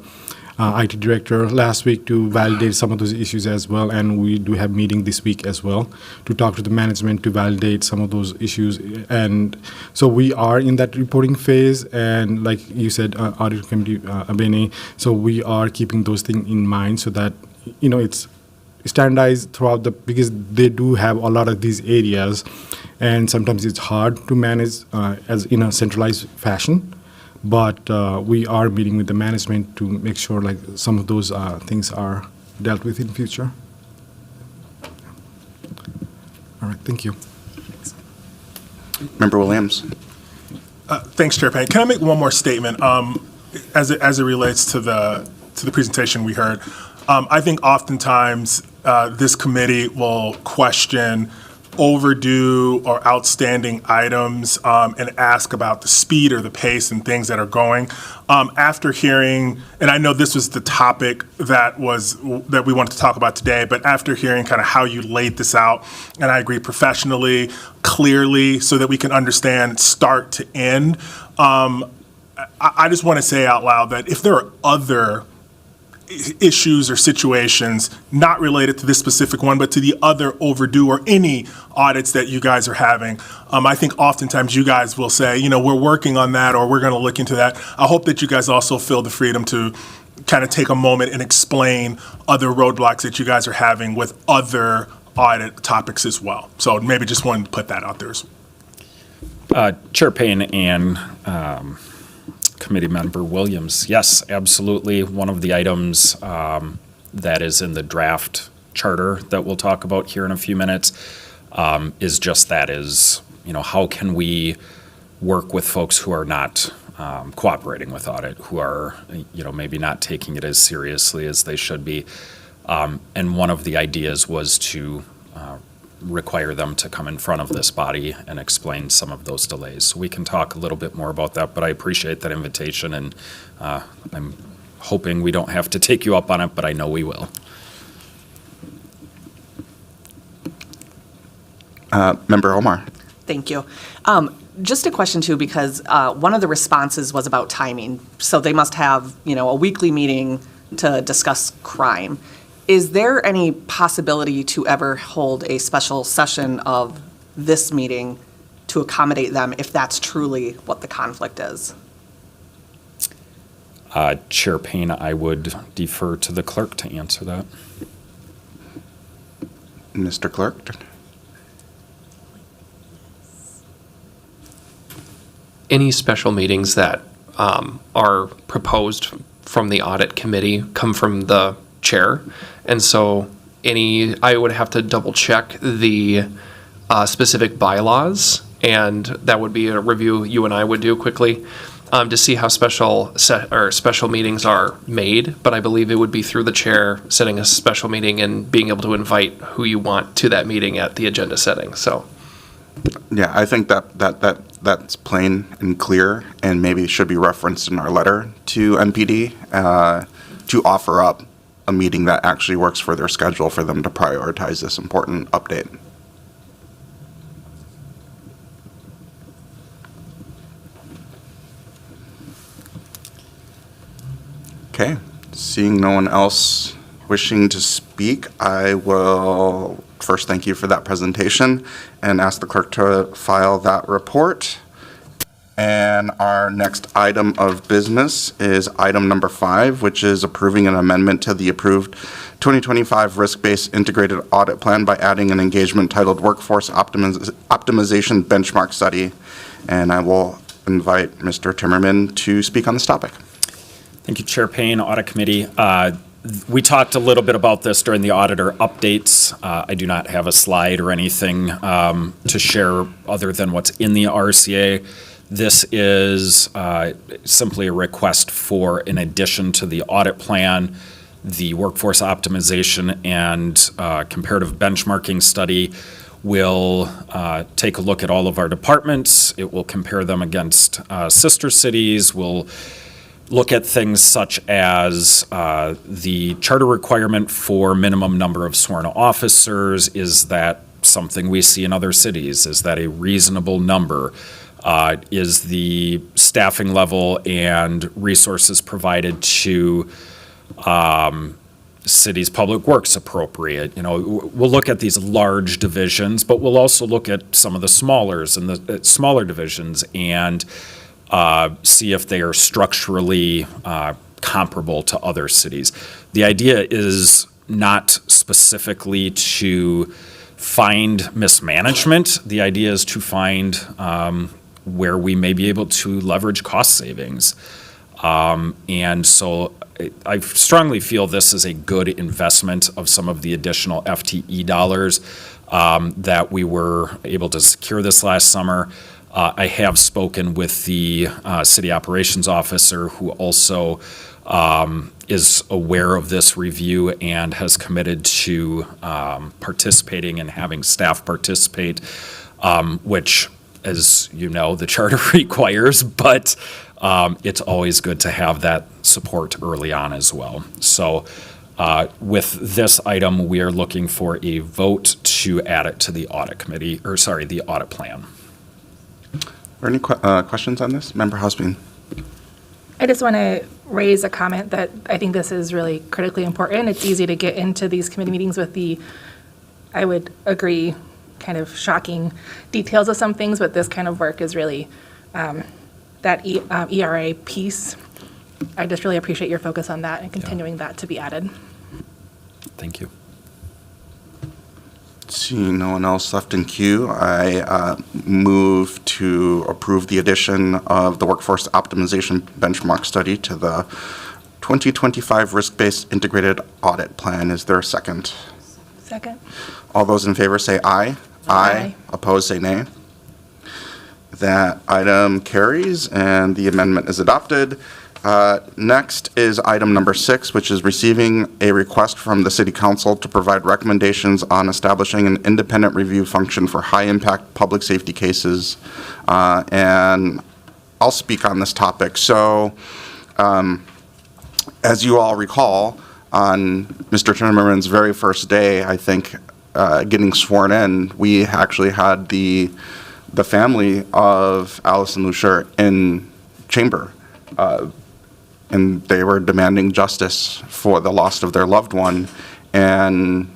IT director last week to validate some of those issues as well, and we do have meeting this week as well to talk to the management to validate some of those issues. And so we are in that reporting phase, and like you said, audit committee, Abene, so we are keeping those things in mind so that it's standardized throughout because they do have a lot of these areas, and sometimes it's hard to manage as in a centralized fashion. But we are meeting with the management to make sure like some of those things are dealt with in future. All right, thank you.
Member Williams.
Thanks, Chair Payne. Can I make one more statement as it relates to the presentation we heard? I think oftentimes this committee will question overdue or outstanding items and ask about the speed or the pace and things that are going. After hearing, and I know this was the topic that we wanted to talk about today, but after hearing kind of how you laid this out, and I agree professionally, clearly, so that we can understand start to end, I just want to say out loud that if there are other issues or situations not related to this specific one, but to the other overdue or any audits that you guys are having, I think oftentimes you guys will say, we're working on that or we're going to look into that. I hope that you guys also feel the freedom to kind of take a moment and explain other roadblocks that you guys are having with other audit topics as well. So maybe just wanted to put that out there as well.
Chair Payne and Committee Member Williams, yes, absolutely. One of the items that is in the draft charter that we'll talk about here in a few minutes is just that how can we work with folks who are not cooperating with audit, who are, maybe not taking it as seriously as they should be. And one of the ideas was to require them to come in front of this body and explain some of those delays. So we can talk a little bit more about that, but I appreciate that invitation, and I'm hoping we don't have to take you up on it, but I know we will.
Member Omar.
Thank you. Just a question too, because one of the responses was about timing. So they must have, a weekly meeting to discuss crime. Is there any possibility to ever hold a special session of this meeting to accommodate them if that's truly what the conflict is?
Chair Payne, I would defer to the clerk to answer that.
Mr. Clerk.
Any special meetings that are proposed from the audit committee come from the chair, and so I would have to double check the specific bylaws, and that would be a review you and I would do quickly to see how special meetings are made. But I believe it would be through the chair setting a special meeting and being able to invite who you want to that meeting at the agenda setting. So,
Yeah, I think that's plain and clear, and maybe should be referenced in our letter to MPD to offer up a meeting that actually works for their schedule for them to prioritize this important update. Okay, seeing no one else wishing to speak, I will first thank you for that presentation and ask the clerk to file that report. And our next item of business is item number 5, which is approving an amendment to the approved 2025 risk-based integrated audit plan by adding an engagement titled Workforce Optimization Benchmark Study. And I will invite Mr. Timmerman to speak on this topic.
Thank you, Chair Payne, Audit Committee. We talked a little bit about this during the auditor updates. I do not have a slide or anything to share other than what's in the RCA. This is simply a request for, in addition to the audit plan, the workforce optimization and comparative benchmarking study. will take a look at all of our departments. It will compare them against sister cities. We'll look at things such as the charter requirement for minimum number of sworn officers. Is that something we see in other cities? Is that a reasonable number? Is the staffing level and resources provided to cities' public works appropriate? You know, we'll look at these large divisions, but we'll also look at some of the smaller divisions and see if they are structurally comparable to other cities. The idea is not specifically to find mismanagement. The idea is to find where we may be able to leverage cost savings. And so I strongly feel this is a good investment of some of the additional FTE dollars that we were able to secure this last summer. I have spoken with the city operations officer, who also is aware of this review and has committed to participating and having staff participate, which, as you know, the charter requires, but it's always good to have that support early on as well. So with this item, we are looking for a vote to add it to the audit committee, or sorry, the audit plan.
Are there any questions on this? Member Housebean.
I just want to raise a comment that I think this is really critically important. It's easy to get into these committee meetings with I would agree, kind of shocking details of some things, but this kind of work is really that ERA piece. I just really appreciate your focus on that and continuing that to be added.
Thank you.
Seeing no one else left in queue, I move to approve the addition of the Workforce Optimization Benchmark Study to the 2025 Risk-Based Integrated Audit Plan. Is there a second?
Second.
All those in favor say aye.
Aye.
Opposed say nay. That item carries and the amendment is adopted. Next is item number 6, which is receiving a request from the City Council to provide recommendations on establishing an independent review function for high-impact public safety cases. And I'll speak on this topic. So, as you all recall, on Mr. Timmerman's very first day, I think, getting sworn in, we actually had the family of Allison Lucier in chamber. And they were demanding justice for the loss of their loved one. And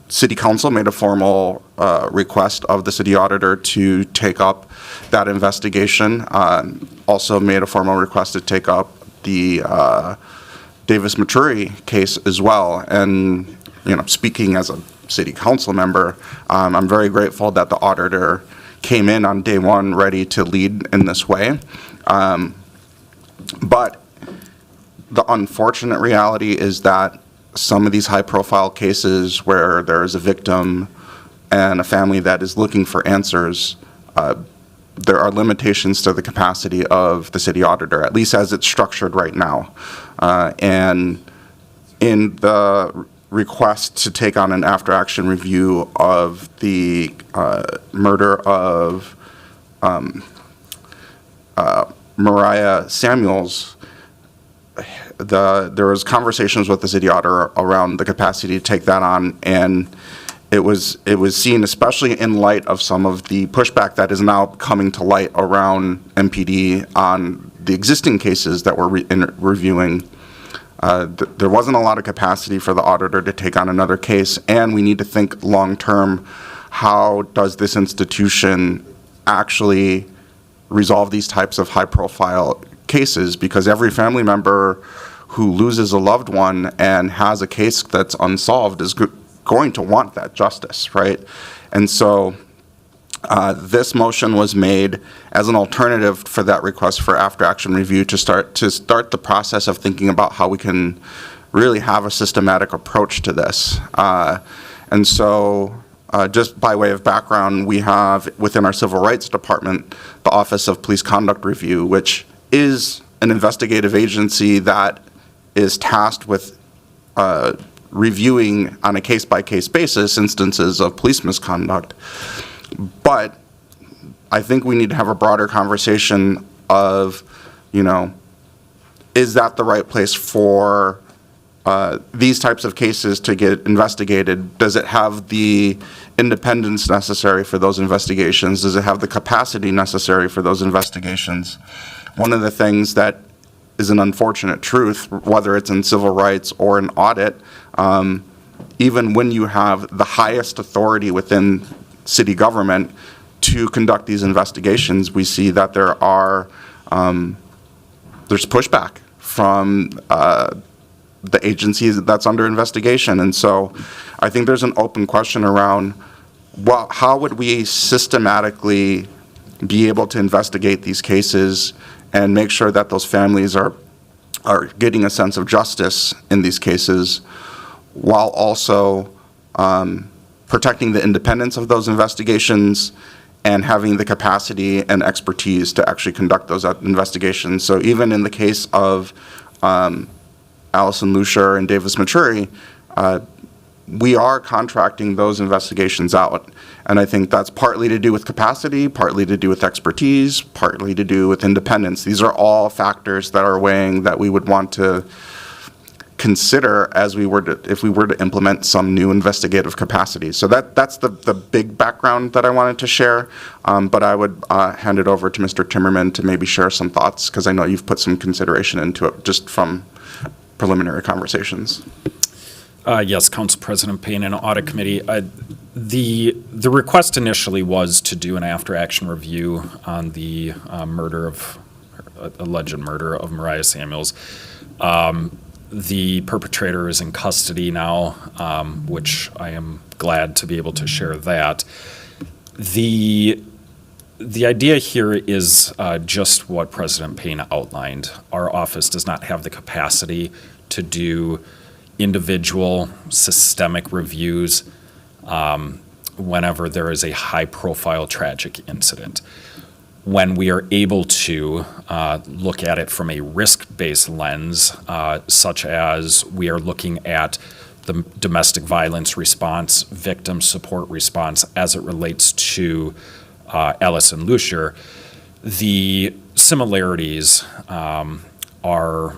City Council made a formal request of the city auditor to take up that investigation. Also made a formal request to take up the Davis Maturi case as well. And, you know, speaking as a city council member, I'm very grateful that the auditor came in on day one ready to lead in this way. But the unfortunate reality is that some of these high-profile cases where there is a victim and a family that is looking for answers, there are limitations to the capacity of the city auditor, at least as it's structured right now. And in the request to take on an after-action review of the murder of Mariah Samuels, there was conversations with the city auditor around the capacity to take that on, and it was seen, especially in light of some of the pushback that is now coming to light around MPD on the existing cases that we're reviewing. There wasn't a lot of capacity for the auditor to take on another case, and we need to think long-term, how does this institution actually resolve these types of high-profile cases? Because every family member who loses a loved one and has a case that's unsolved is going to want that justice, right? And so this motion was made as an alternative for that request for after-action review to start the process of thinking about how we can really have a systematic approach to this. And so just by way of background, we have within our Civil Rights Department the Office of Police Conduct Review, which is an investigative agency that is tasked with reviewing on a case-by-case basis instances of police misconduct. But I think we need to have a broader conversation of, is that the right place for these types of cases to get investigated? Does it have the independence necessary for those investigations? Does it have the capacity necessary for those investigations? One of the things that is an unfortunate truth, whether it's in civil rights or in audit, even when you have the highest authority within city government to conduct these investigations, we see that there's pushback from the agency that's under investigation. And so I think there's an open question around, well, how would we systematically be able to investigate these cases and make sure that those families are getting a sense of justice in these cases, while also protecting the independence of those investigations and having the capacity and expertise to actually conduct those investigations. So even in the case of Allison Lucier and Davis Maturi, we are contracting those investigations out. And I think that's partly to do with capacity, partly to do with expertise, partly to do with independence. These are all factors that are weighing that we would want to consider if we were to implement some new investigative capacity. So that's the big background that I wanted to share. But I would hand it over to Mr. Timmerman to maybe share some thoughts, because I know you've put some consideration into it just from preliminary conversations.
Yes, Council President Payne and Audit Committee. The request initially was to do an after-action review on the alleged murder of Mariah Samuels. The perpetrator is in custody now, which I am glad to be able to share that. The idea here is just what President Payne outlined. Our office does not have the capacity to do individual systemic reviews whenever there is a high-profile tragic incident. When we are able to look at it from a risk-based lens, such as we are looking at the domestic violence response, victim support response as it relates to Allison Lucier, the similarities are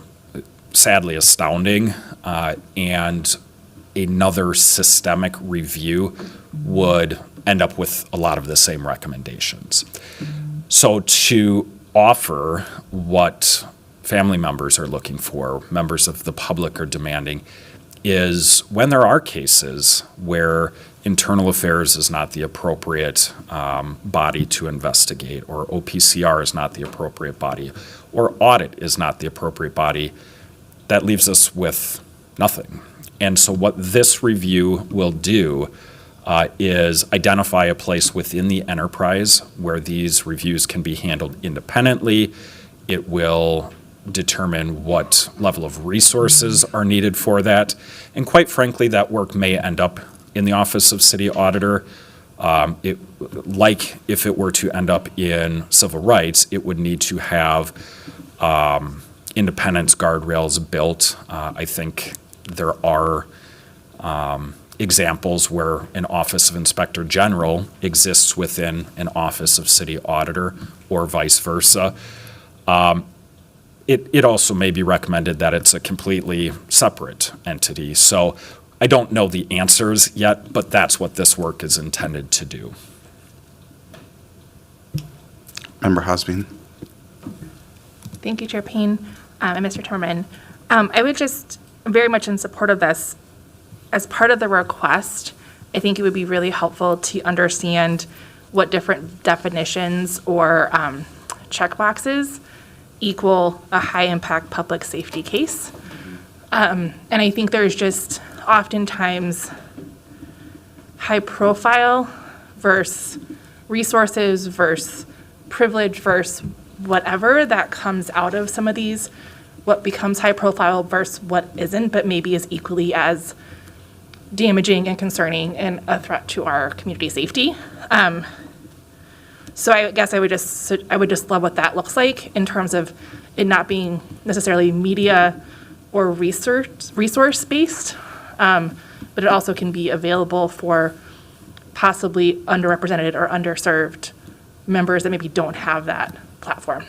sadly astounding, and another systemic review would end up with a lot of the same recommendations. So to offer what family members are looking for, members of the public are demanding, is when there are cases where internal affairs is not the appropriate body to investigate, or OPCR is not the appropriate body, or audit is not the appropriate body, that leaves us with nothing. And so what this review will do is identify a place within the enterprise where these reviews can be handled independently. It will determine what level of resources are needed for that. And quite frankly, that work may end up in the Office of City Auditor. Like if it were to end up in civil rights, it would need to have independence guardrails built. I think there are examples where an Office of Inspector General exists within an Office of City Auditor, or vice versa. It also may be recommended that it's a completely separate entity. So I don't know the answers yet, but that's what this work is intended to do.
Member Hosbein.
Thank you, Chair Payne and Mr. Timmerman. I would just very much in support of this. As part of the request, I think it would be really helpful to understand what different definitions or checkboxes equal a high-impact public safety case. And I think there's just oftentimes high profile versus resources versus privilege versus whatever that comes out of some of these, what becomes high profile versus what isn't, but maybe is equally as damaging and concerning and a threat to our community safety. So I guess I would just love what that looks like in terms of it not being necessarily media or resource based, But it also can be available for possibly underrepresented or underserved members that maybe don't have that platform.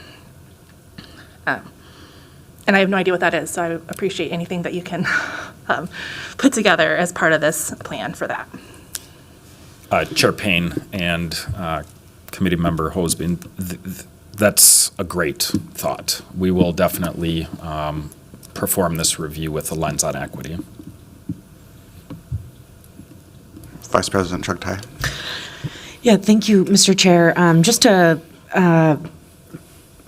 And I have no idea what that is, so I appreciate anything that you can put together as part of this plan for that.
Chair Payne and Committee Member Hosbein, that's a great thought. We will definitely perform this review with a lens on equity.
Vice President Chugtai.
Yeah, thank you, Mr. Chair. Just to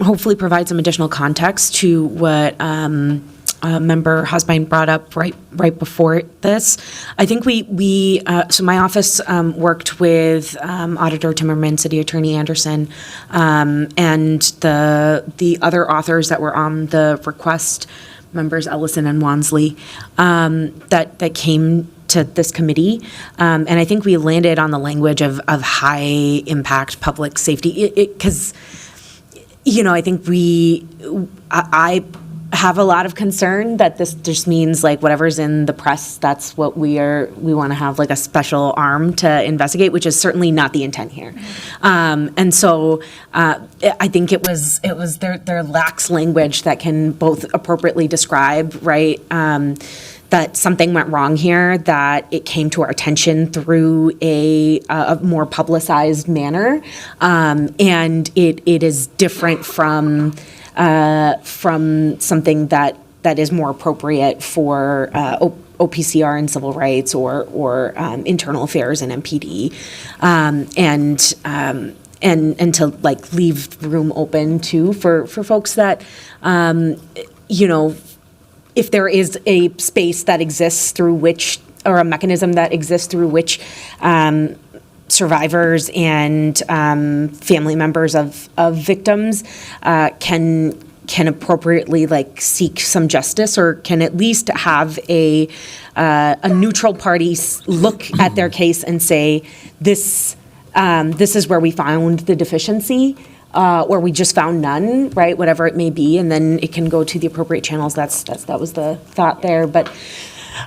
hopefully provide some additional context to what Member Hosbein brought up right before this. I think so my office worked with Auditor Timmerman, City Attorney Anderson, and the other authors that were on the request, Members Ellison and Wansley, that came to this committee. And I think we landed on the language of high impact public safety, because I think I have a lot of concern that this just means like whatever's in the press, that's what we want to have like a special arm to investigate, which is certainly not the intent here. And so I think it was their lax language that can both appropriately describe, right, that something went wrong here, that it came to our attention through a more publicized manner, and it is different from something that is more appropriate for OPCR and civil rights or internal affairs and MPD, and to like leave room open too for folks that if there is a space that exists through which, or a mechanism that exists through which survivors and family members of victims can appropriately like seek some justice, or can at least have a neutral party look at their case and say, this is where we found the deficiency. Or we just found none, right? Whatever it may be, and then it can go to the appropriate channels. That was the thought there. But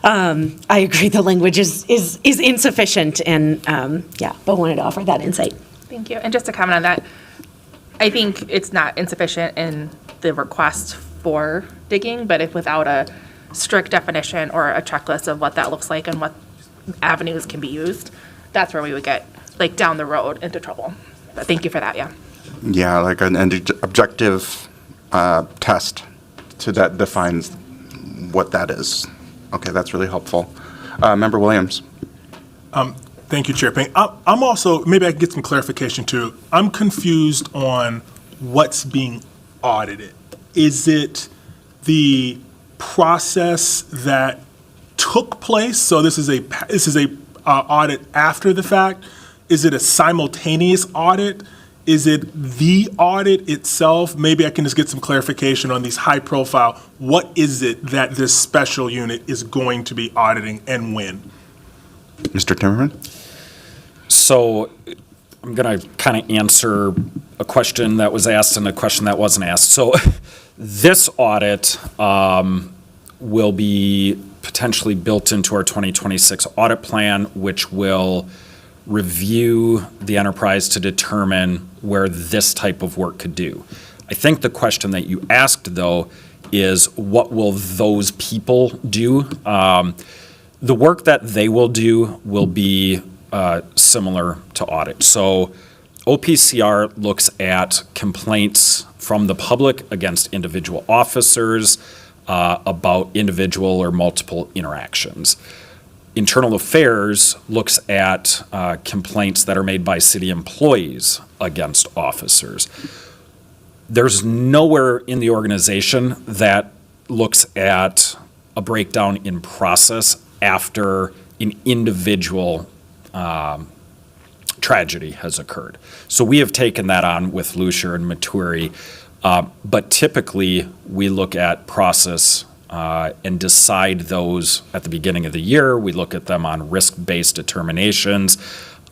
I agree, the language is insufficient, and but wanted to offer that insight.
Thank you. And just to comment on that, I think it's not insufficient in the request for digging, but if without a strict definition or a checklist of what that looks like and what avenues can be used, that's where we would get like down the road into trouble. But thank you for that. Yeah.
Yeah, like an objective test that defines what that is. Okay, that's really helpful. Member Williams.
Thank you, Chair Payne. I'm also, maybe I can get some clarification too. I'm confused on what's being audited. Is it the process that took place? So this is a audit after the fact. Is it a simultaneous audit? Is it the audit itself? Maybe I can just get some clarification on these high profile. What is it that this special unit is going to be auditing and when?
Mr. Timmerman?
So I'm going to kind of answer a question that was asked and a question that wasn't asked. So this audit will be potentially built into our 2026 audit plan, which will review the enterprise to determine where this type of work could do. I think the question that you asked, though, is what will those people do? The work that they will do will be similar to audit. So OPCR looks at complaints from the public against individual officers about individual or multiple interactions. Internal Affairs looks at complaints that are made by city employees against officers. There's nowhere in the organization that looks at a breakdown in process after an individual tragedy has occurred. So we have taken that on with Lucier and Maturi, but typically we look at process and decide those at the beginning of the year. We look at them on risk-based determinations.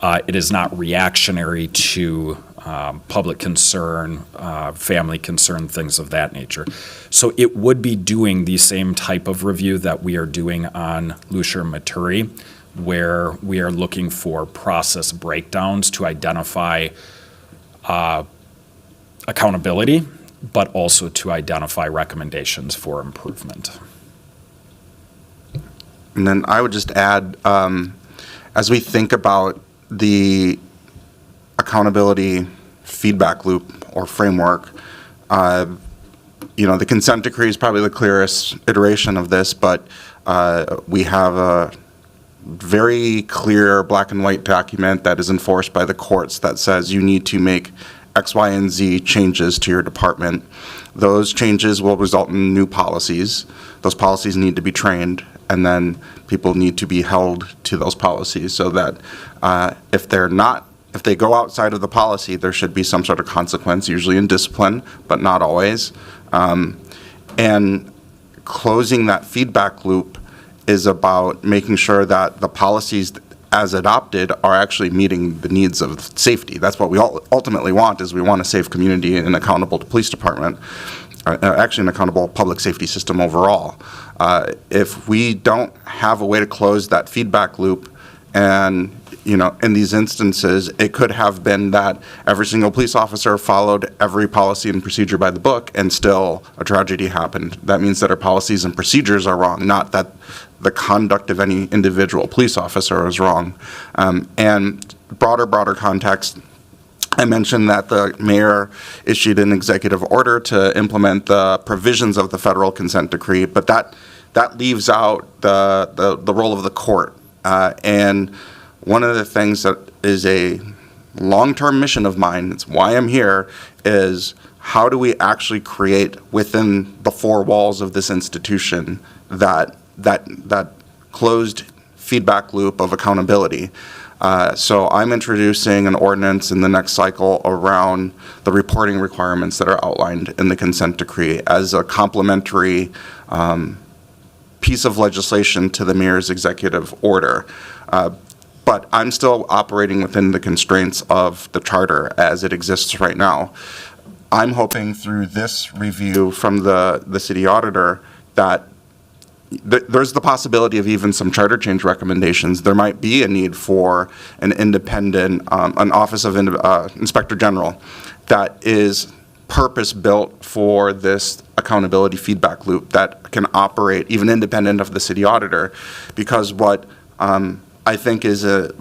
It is not reactionary to public concern, family concern, things of that nature. So it would be doing the same type of review that we are doing on Lucia Maturi, where we are looking for process breakdowns to identify accountability, but also to identify recommendations for improvement.
And then I would just add, as we think about the accountability feedback loop or framework, the consent decree is probably the clearest iteration of this, but we have a very clear black and white document that is enforced by the courts that says you need to make X, Y, and Z changes to your department. Those changes will result in new policies. Those policies need to be trained, and then people need to be held to those policies so that if they go outside of the policy, there should be some sort of consequence, usually in discipline, but not always. And closing that feedback loop is about making sure that the policies as adopted are actually meeting the needs of safety. That's what we ultimately want, is we want a safe community and an accountable police department, actually an accountable public safety system overall. If we don't have a way to close that feedback loop, and in these instances, it could have been that every single police officer followed every policy and procedure by the book, and still a tragedy happened. That means that our policies and procedures are wrong, not that the conduct of any individual police officer is wrong. And broader context, I mentioned that the mayor issued an executive order to implement the provisions of the federal consent decree, but that leaves out the role of the court. And one of the things that is a long-term mission of mine, it's why I'm here, is how do we actually create within the four walls of this institution that closed feedback loop of accountability. So I'm introducing an ordinance in the next cycle around the reporting requirements that are outlined in the consent decree as a complementary piece of legislation to the mayor's executive order. But I'm still operating within the constraints of the charter as it exists right now. I'm hoping through this review from the city auditor that there's the possibility of even some charter change recommendations. There might be a need for an independent, an Office of Inspector General that is purpose-built for this accountability feedback loop that can operate even independent of the city auditor. Because what I think is a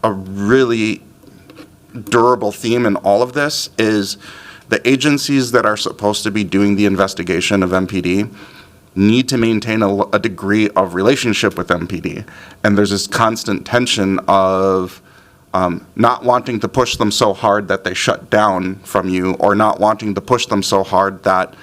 really durable theme in all of this is the agencies that are supposed to be doing the investigation of MPD need to maintain a degree of relationship with MPD. And there's this constant tension of not wanting to push them so hard that they shut down from you, or not wanting to push them so hard that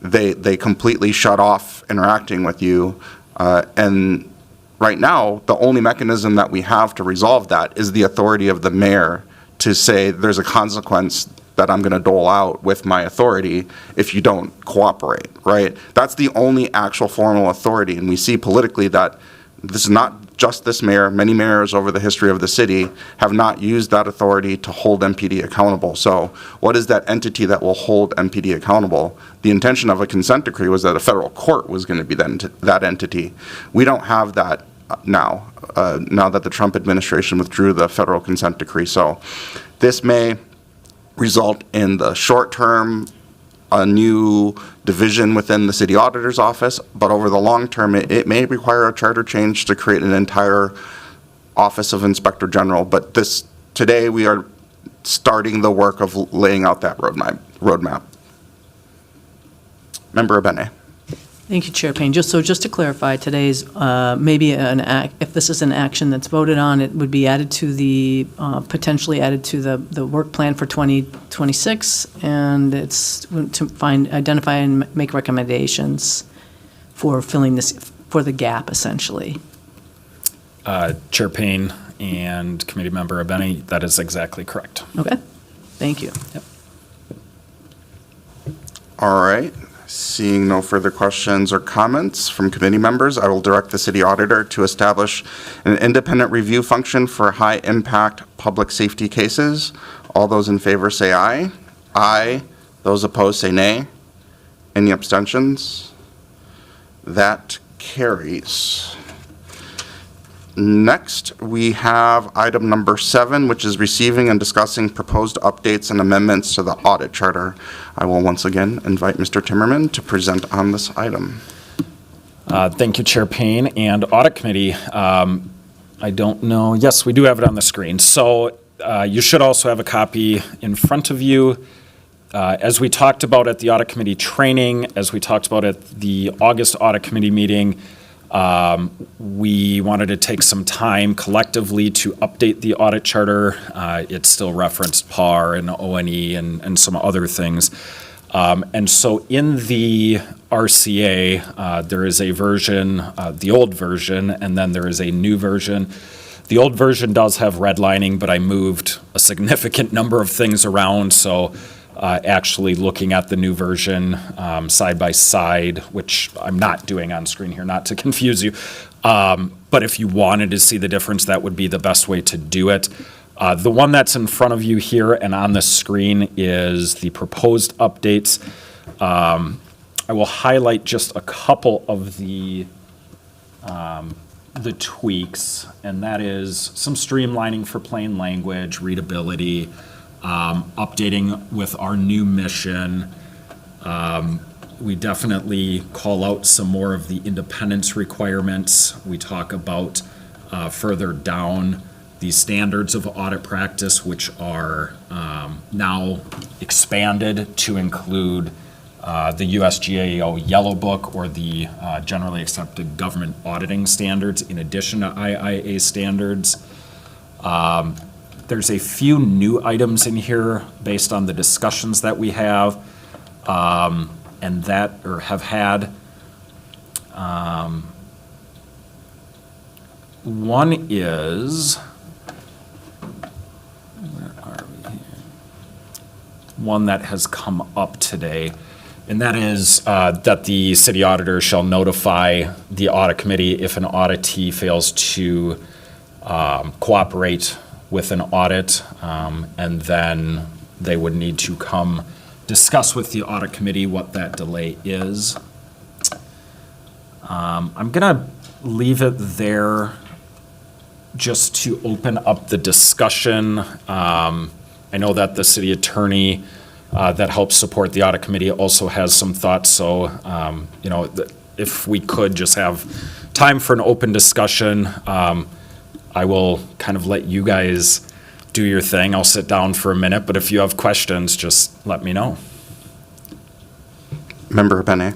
they completely shut off interacting with you. And right now, the only mechanism that we have to resolve that is the authority of the mayor to say there's a consequence that I'm going to dole out with my authority if you don't cooperate, right? That's the only actual formal authority. And we see politically that this is not just this mayor. Many mayors over the history of the city have not used that authority to hold MPD accountable. So what is that entity that will hold MPD accountable? The intention of a consent decree was that a federal court was going to be that entity. We don't have that now that the Trump administration withdrew the federal consent decree. So this may result in the short term a new division within the city auditor's office, but over the long term it may require a charter change to create an entire Office of Inspector General. But today we are starting the work of laying out that roadmap. Member Abene.
Thank you, Chair Payne. Just to clarify, today's maybe if this is an action that's voted on, it would be added to potentially added to the work plan for 2026, and it's to identify and make recommendations for filling for the gap, essentially.
Chair Payne and Committee Member Abeni, that is exactly correct.
Okay, thank you.
Yep.
All right. Seeing no further questions or comments from committee members, I will direct the city auditor to establish an independent review function for high-impact public safety cases. All those in favor say aye. Aye. Those opposed say nay. Any abstentions? That carries. Next, we have item number 7, which is receiving and discussing proposed updates and amendments to the audit charter. I will once again invite Mr. Timmerman to present on this item.
Thank you, Chair Payne and Audit Committee. I don't know, yes, we do have it on the screen. So you should also have a copy in front of you. As we talked about at the Audit Committee training, as we talked about at the August Audit Committee meeting, we wanted to take some time collectively to update the audit charter. It still referenced PAR and ONE and some other things. And so in the RCA, there is a version, the old version, and then there is a new version. The old version does have redlining, but I moved a significant number of things around, so actually looking at the new version side by side, which I'm not doing on screen here, not to confuse you. But if you wanted to see the difference, that would be the best way to do it. The one that's in front of you here and on the screen is the proposed updates. I will highlight just a couple of the tweaks, and that is some streamlining for plain language, readability, updating with our new mission. We definitely call out some more of the independence requirements. We talk about further down the standards of audit practice, which are now expanded to include the USGAO Yellow Book, or the Generally Accepted Government Auditing Standards, in addition to IIA standards. There's a few new items in here based on the discussions that we have and that, or have had. One is, where are we here? One that has come up today, and that is that the city auditor shall notify the audit committee if an auditee fails to cooperate with an audit, and then they would need to come discuss with the audit committee what that delay is. I'm gonna leave it there just to open up the discussion. I know that the city attorney that helps support the audit committee also has some thoughts, so you know, if we could just have time for an open discussion, I will kind of let you guys do your thing. I'll sit down for a minute, but if you have questions, just let me know.
Member Benet.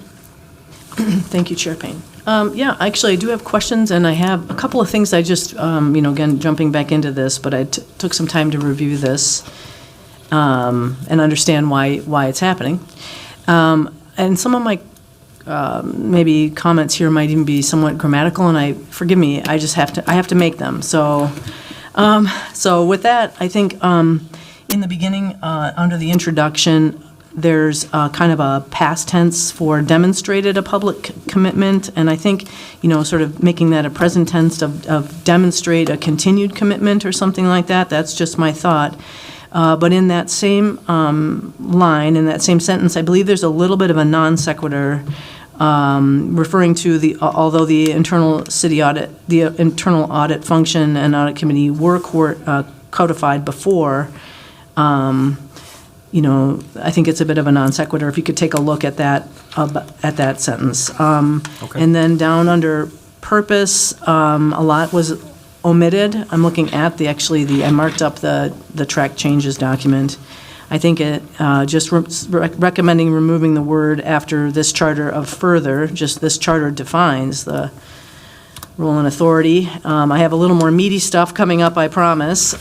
Thank you, Chair Payne. Yeah, actually, I do have questions, and I have a couple of things I just, you know, again, jumping back into this, but I took some time to review this and understand why it's happening. And some of my maybe comments here might even be somewhat grammatical, and forgive me, I have to make them. So, so with that, I think in the beginning, under the introduction, there's kind of a past tense for demonstrated a public commitment, and I think, you know, sort of making that a present tense of demonstrate a continued commitment or something like that. That's just my thought. But in that same line, in that same sentence, I believe there's a little bit of a non sequitur referring to although the internal city audit, the internal audit function and audit committee were codified before. You know, I think it's a bit of a non sequitur. If you could take a look at that sentence.
Okay.
And then down under purpose, a lot was omitted. I'm looking at I marked up the track changes document. I think it just recommending removing the word after this charter of further, just this charter defines the role and authority. I have a little more meaty stuff coming up, I promise.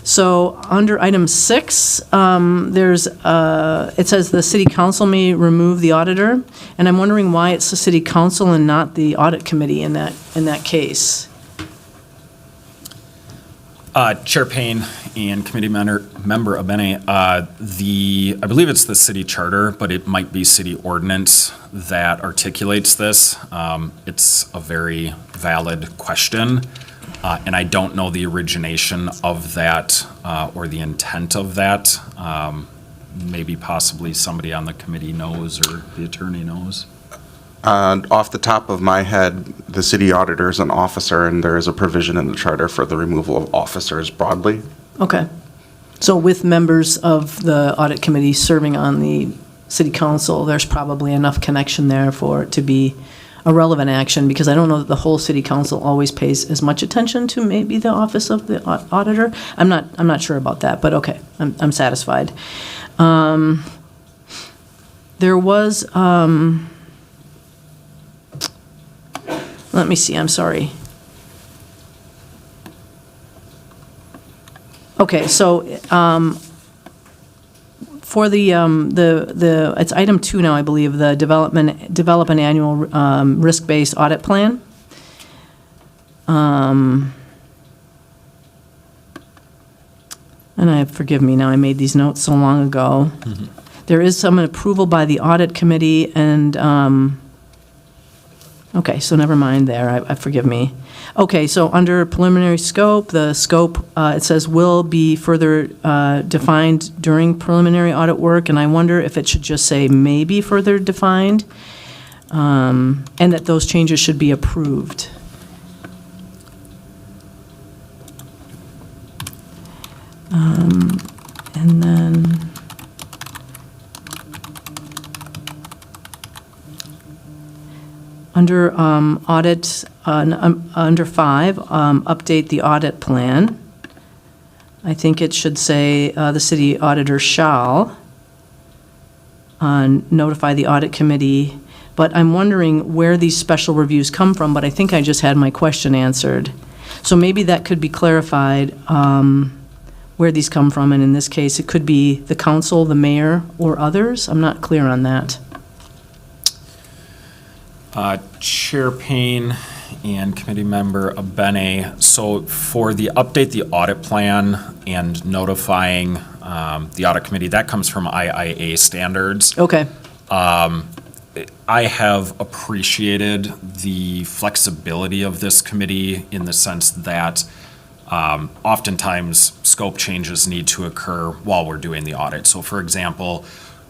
So under item 6, it says the city council may remove the auditor, and I'm wondering why it's the city council and not the audit committee in that case.
Chair Payne and committee member Abene, I believe it's the city charter, but it might be city ordinance that articulates this. It's a very valid question, and I don't know the origination of that or the intent of that. Maybe possibly somebody on the committee knows or the attorney knows.
Off the top of my head, the city auditor is an officer, and there is a provision in the charter for the removal of officers broadly.
Okay. So with members of the audit committee serving on the city council, there's probably enough connection there for it to be a relevant action, because I don't know that the whole city council always pays as much attention to maybe the office of the auditor. I'm not sure about that, but okay, I'm satisfied. There was, let me see, I'm sorry. Okay, so for the it's item 2 now, I believe, the develop an annual risk-based audit plan. And forgive me now, I made these notes so long ago. Mm-hmm. There is some approval by the audit committee and, okay, so never mind there, forgive me. Okay, so under preliminary scope, the scope, it says will be further defined during preliminary audit work, and I wonder if it should just say may be further defined, and that those changes should be approved. And then, under audit, under 5, update the audit plan. I think it should say the city auditor shall notify the audit committee, but I'm wondering where these special reviews come from, but I think I just had my question answered. So maybe that could be clarified, where these come from, and in this case, it could be the council, the mayor, or others. I'm not clear on that.
Chair Payne and committee member Abene, so for the update the audit plan and notifying the audit committee, that comes from IIA standards.
Okay.
I have appreciated the flexibility of this committee in the sense that oftentimes scope changes need to occur while we're doing the audit. So for example,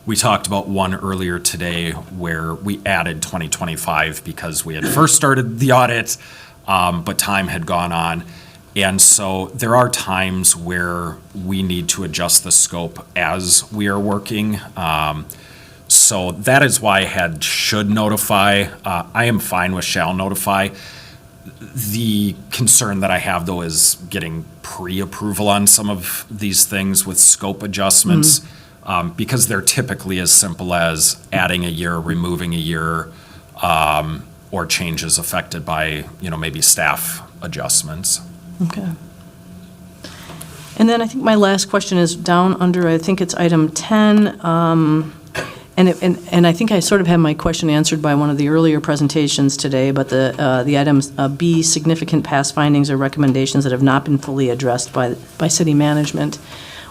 we talked about one earlier today where we added 2025 because we had first started the audit, but time had gone on. And so there are times where we need to adjust the scope as we are working. So that is why I had should notify. I am fine with shall notify. The concern that I have, though, is getting pre-approval on some of these things with scope adjustments. Because they're typically as simple as adding a year, removing a year, or changes affected by, maybe staff adjustments.
Okay. And then I think my last question is down under, I think it's item 10, and I think I sort of had my question answered by one of the earlier presentations today, but the items B, significant past findings or recommendations that have not been fully addressed by city management.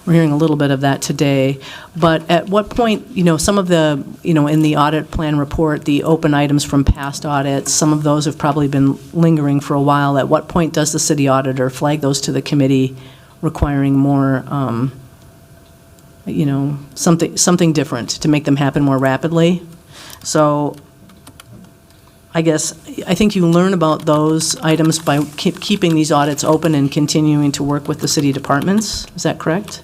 We're hearing a little bit of that today, but at what point, some of the, in the audit plan report, the open items from past audits, some of those have probably been lingering for a while. At what point does the city auditor flag those to the committee requiring more, something different to make them happen more rapidly? So I think you learn about those items by keeping these audits open and continuing to work with the city departments. Is that correct?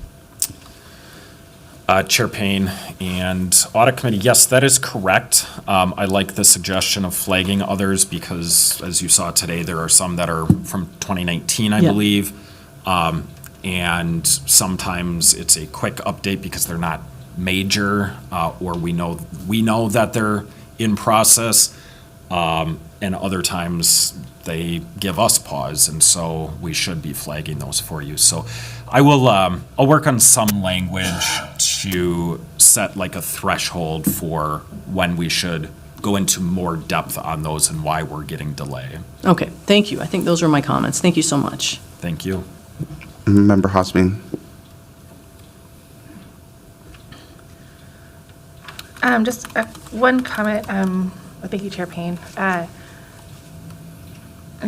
Chair Payne and Audit Committee, yes, that is correct. I like the suggestion of flagging others because, as you saw today, there are some that are from 2019, I believe. And sometimes it's a quick update because they're not major, or we know that they're in process. And other times they give us pause, and so we should be flagging those for you. So I will, I'll work on some language to set like a threshold for when we should go into more depth on those and why we're getting delay.
Okay, thank you. I think those are my comments. Thank you so much.
Thank you.
Member Hosbein.
Just one comment. Thank you, Chair Payne. And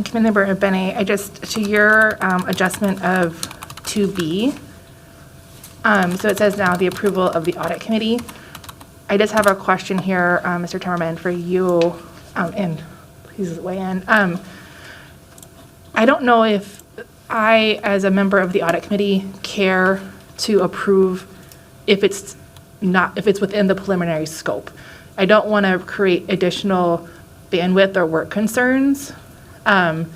Committee Member Bene, to your adjustment of 2B, so it says now the approval of the audit committee. I just have a question here, Mr. Timmerman, for you, and please weigh in. I don't know if I, as a member of the audit committee, care to approve if it's within the preliminary scope. I don't want to create additional bandwidth or work concerns by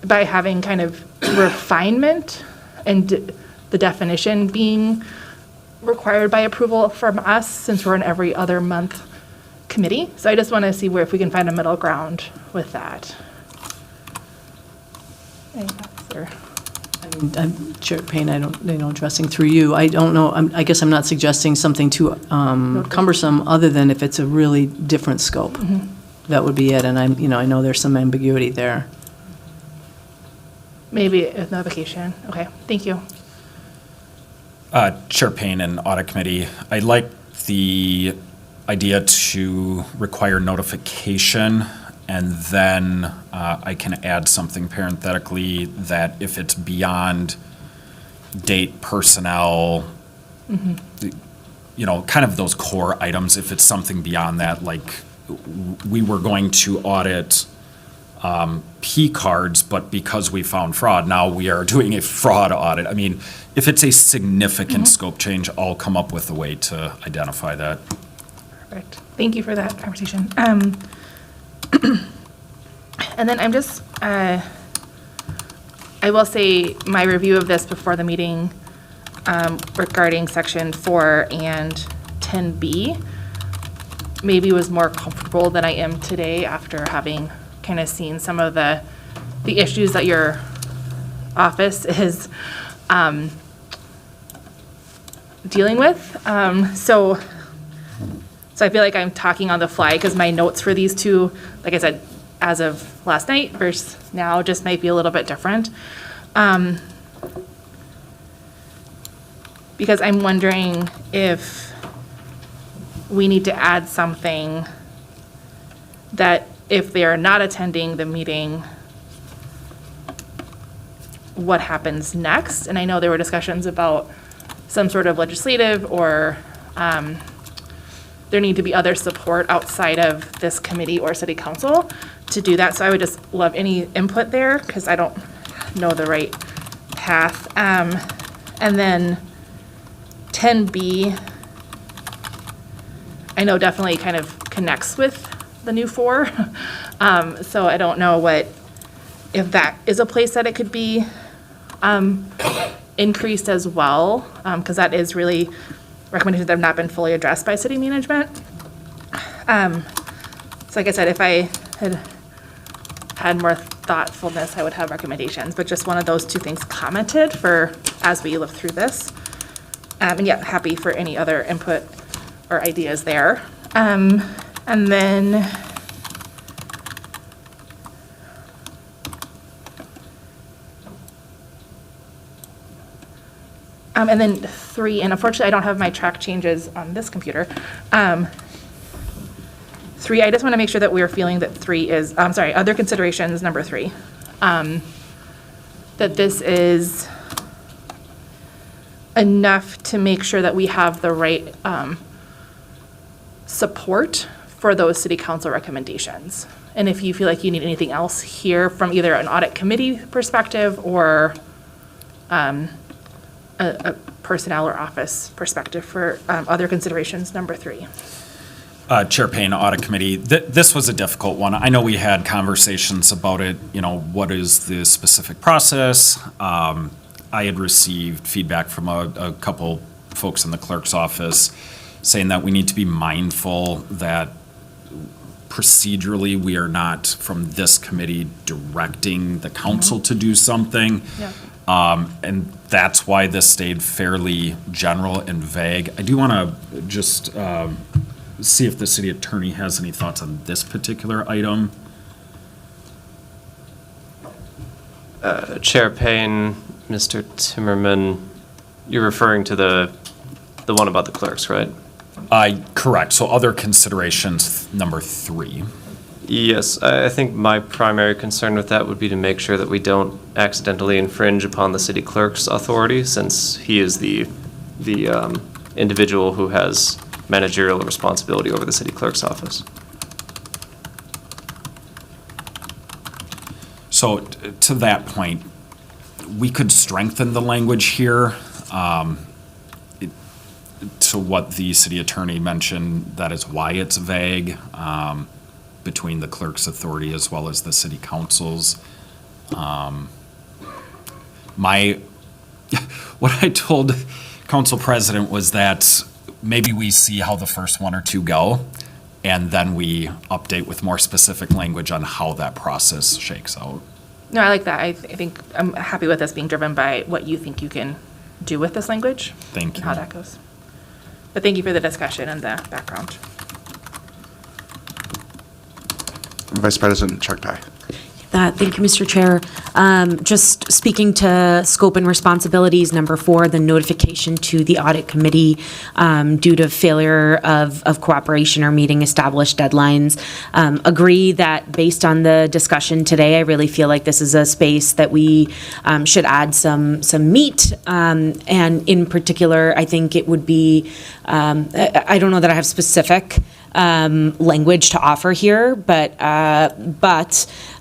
having kind of refinement and the definition being required by approval from us, since we're an every other month committee. So I just want to see if we can find a middle ground with that. Any thoughts, or?
Chair Payne, addressing through you, I don't know, I guess I'm not suggesting something too cumbersome, other than if it's a really different scope. That would be it, and I know there's some ambiguity there.
Maybe a notification. Okay, thank you.
Chair Payne and Audit Committee, I like the idea to require notification, and then I can add something parenthetically that if it's beyond date, personnel, kind of those core items, if it's something beyond that, like we were going to audit P cards, but because we found fraud, now we are doing a fraud audit. I mean, if it's a significant scope change, I'll come up with a way to identify that.
Perfect. Thank you for that conversation. And then I'm just, I will say my review of this before the meeting regarding section 4 and 10B maybe was more comfortable than I am today after having kind of seen some of the issues that your office is dealing with. So I feel like I'm talking on the fly because my notes for these two, like I said, as of last night versus now, just might be a little bit different. Because I'm wondering if we need to add something that if they are not attending the meeting, what happens next? And I know there were discussions about some sort of legislative or there need to be other support outside of this committee or city council to do that. So I would just love any input there because I don't know the right path. And then 10B, I know definitely kind of connects with the new 4. So I don't know if that is a place that it could be increased as well, because that is really recommendations that have not been fully addressed by city management. So like I said, if I had more thoughtfulness, I would have recommendations, but just one of those two things commented for as we look through this. And yeah, happy for any other input or ideas there. And then and then 3, and unfortunately I don't have my track changes on this computer. 3, I just want to make sure that we are feeling that 3 is, other considerations, number 3. That this is enough to make sure that we have the right support for those city council recommendations. And if you feel like you need anything else here from either an audit committee perspective or a personnel or office perspective for other considerations, number 3.
Chair Payne, Audit Committee, this was a difficult one. I know we had conversations about it, what is the specific process? I had received feedback from a couple folks in the clerk's office saying that we need to be mindful that procedurally we are not from this committee directing the council to do something.
Yeah.
And that's why this stayed fairly general and vague. I do want to just see if the city attorney has any thoughts on this particular item.
Chair Payne, Mr. Timmerman, you're referring to the one about the clerks, right?
Correct. So other considerations, number 3.
Yes, I think my primary concern with that would be to make sure that we don't accidentally infringe upon the city clerk's authority, since he is the individual who has managerial responsibility over the city clerk's office.
So to that point, we could strengthen the language here to what the city attorney mentioned. That is why it's vague between the clerk's authority as well as the city council's. What I told council president was that maybe we see how the first 1 or 2 go, and then we update with more specific language on how that process shakes out.
No, I like that. I think I'm happy with this being driven by what you think you can do with this language.
Thank
and how
you.
that goes. But thank you for the discussion and the background.
Vice President Chuck Dye.
Thank you, Mr. Chair. Just speaking to scope and responsibilities, number 4, the notification to the audit committee due to failure of cooperation or meeting established deadlines. Agree that based on the discussion today, I really feel like this is a space that we should add some meat. And in particular, I think it would be, I don't know that I have specific language to offer here, but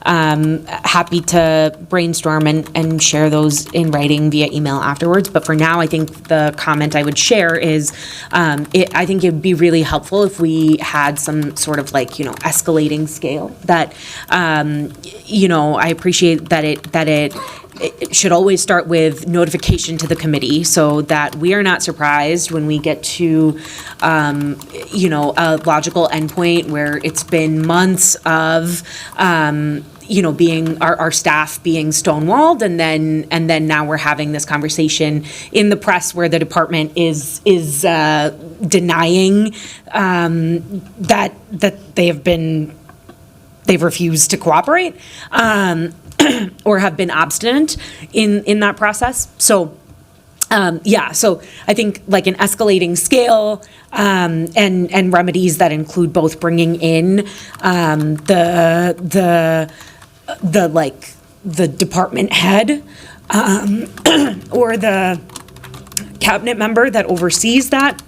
happy to brainstorm and share those in writing via email afterwards. But for now, I think the comment I would share is I think it would be really helpful if we had some sort of escalating scale that, I appreciate that it should always start with notification to the committee so that we are not surprised when we get to, a logical endpoint where it's been months of, being our staff being stonewalled, and then now we're having this conversation in the press where the department is denying that they've refused to cooperate. Or have been obstinate in that process. So, so I think like an escalating scale and remedies that include both bringing in the department head or the cabinet member that oversees that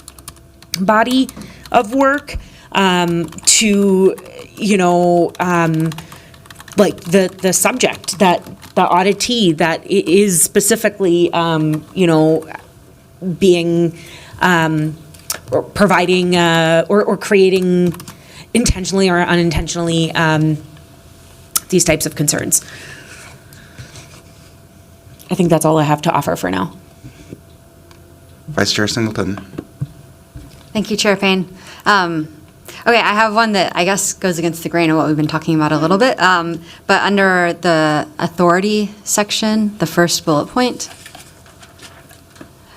body of work to the subject that the auditee that is specifically, being, or providing, or creating intentionally or unintentionally, these types of concerns. I think that's all I have to offer for now.
Vice Chair Singleton.
Thank you, Chair Payne. Okay, I have one that I guess goes against the grain of what we've been talking about a little bit, but under the authority section, the first bullet point,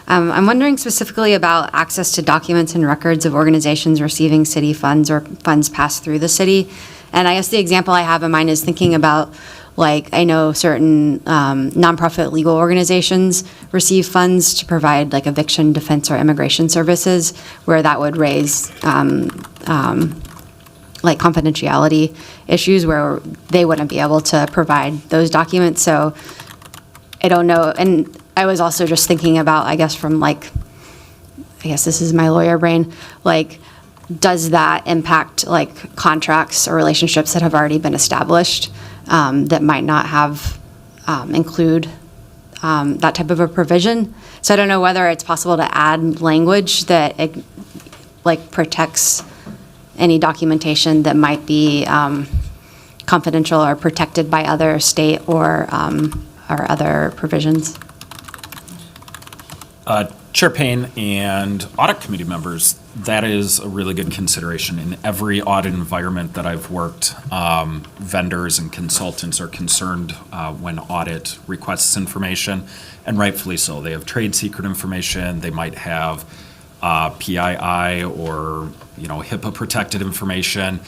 I'm wondering specifically about access to documents and records of organizations receiving city funds or funds passed through the city. And I guess the example I have in mind is thinking about, I know certain nonprofit legal organizations receive funds to provide eviction, defense, or immigration services, where that would raise confidentiality issues where they wouldn't be able to provide those documents. So I don't know. And I was also just thinking about, I guess from I guess this is my lawyer brain, does that impact contracts or relationships that have already been established that might not have include that type of a provision? So I don't know whether it's possible to add language that protects any documentation that might be confidential or protected by other state or other provisions.
Chair Payne and audit committee members, that is a really good consideration. In every audit environment that I've worked, vendors and consultants are concerned when audit requests information, and rightfully so. They have trade secret information, they might have PII or HIPAA protected information.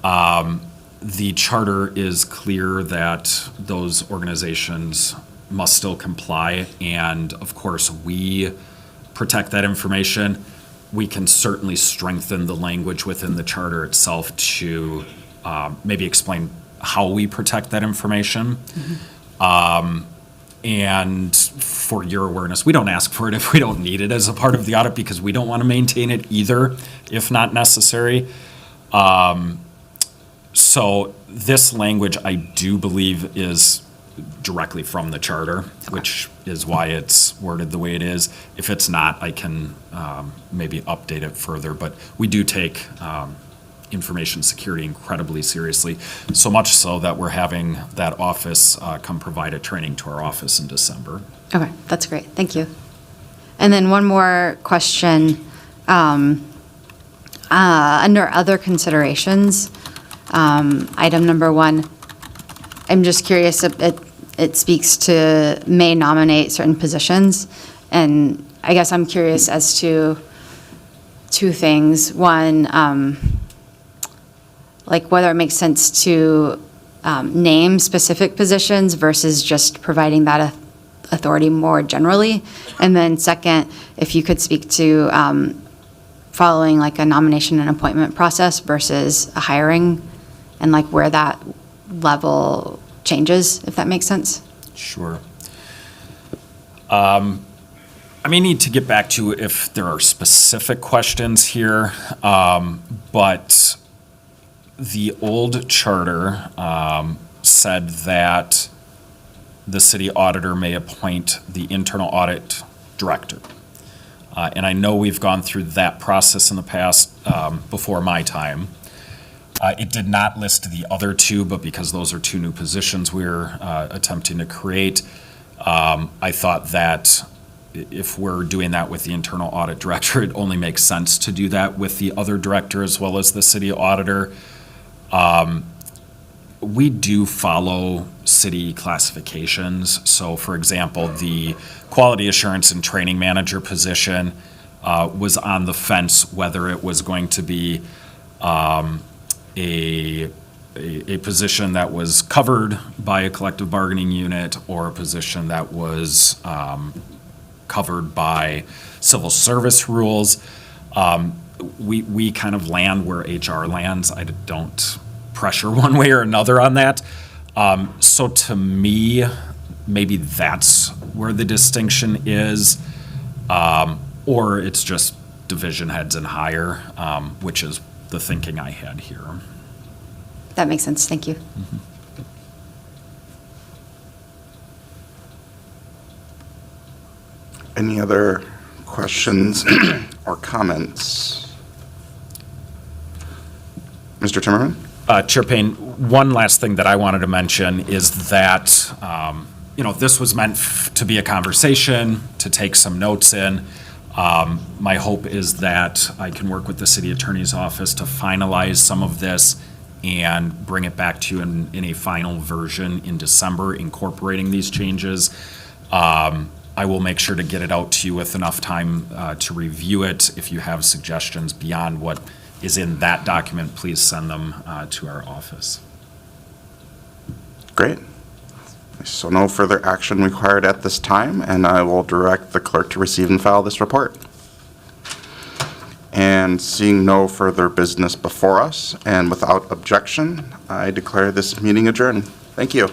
The charter is clear that those organizations must still comply, and of course, we protect that information. We can certainly strengthen the language within the charter itself to maybe explain how we protect that information. And for your awareness, we don't ask for it if we don't need it as a part of the audit, because we don't want to maintain it either, if not necessary. So this language, I do believe, is directly from the charter, which is why it's worded the way it is. If it's not, I can maybe update it further, but we do take information security incredibly seriously, so much so that we're having that office come provide a training to our office in December.
Okay, that's great. Thank you. And then one more question. Under other considerations, item number 1, I'm just curious if it speaks to may nominate certain positions. And I guess I'm curious as to 2 things. One, like whether it makes sense to name specific positions versus just providing that authority more generally. And then second, if you could speak to following like a nomination and appointment process versus a hiring, and like where that level changes, if that makes sense.
Sure. I may need to get back to if there are specific questions here, but the old charter said that the city auditor may appoint the internal audit director. And I know we've gone through that process in the past before my time. It did not list the other 2, but because those are 2 new positions we're attempting to create, I thought that if we're doing that with the internal audit director, it only makes sense to do that with the other director as well as the city auditor. We do follow city classifications. So for example, the quality assurance and training manager position was on the fence whether it was going to be a position that was covered by a collective bargaining unit or a position that was covered by civil service rules. We kind of land where HR lands. I don't pressure one way or another on that. So to me, maybe that's where the distinction is, or it's just division heads and higher, which is the thinking I had here.
That makes sense. Thank you.
Any other questions or comments? Mr. Timmerman?
Chair Payne, one last thing that I wanted to mention is that, this was meant to be a conversation, to take some notes in. My hope is that I can work with the city attorney's office to finalize some of this and bring it back to you in a final version in December, incorporating these changes. I will make sure to get it out to you with enough time to review it. If you have suggestions beyond what is in that document, please send them to our office.
Great. So no further action required at this time, and I will direct the clerk to receive and file this report. And seeing no further business before us, and without objection, I declare this meeting adjourned. Thank you.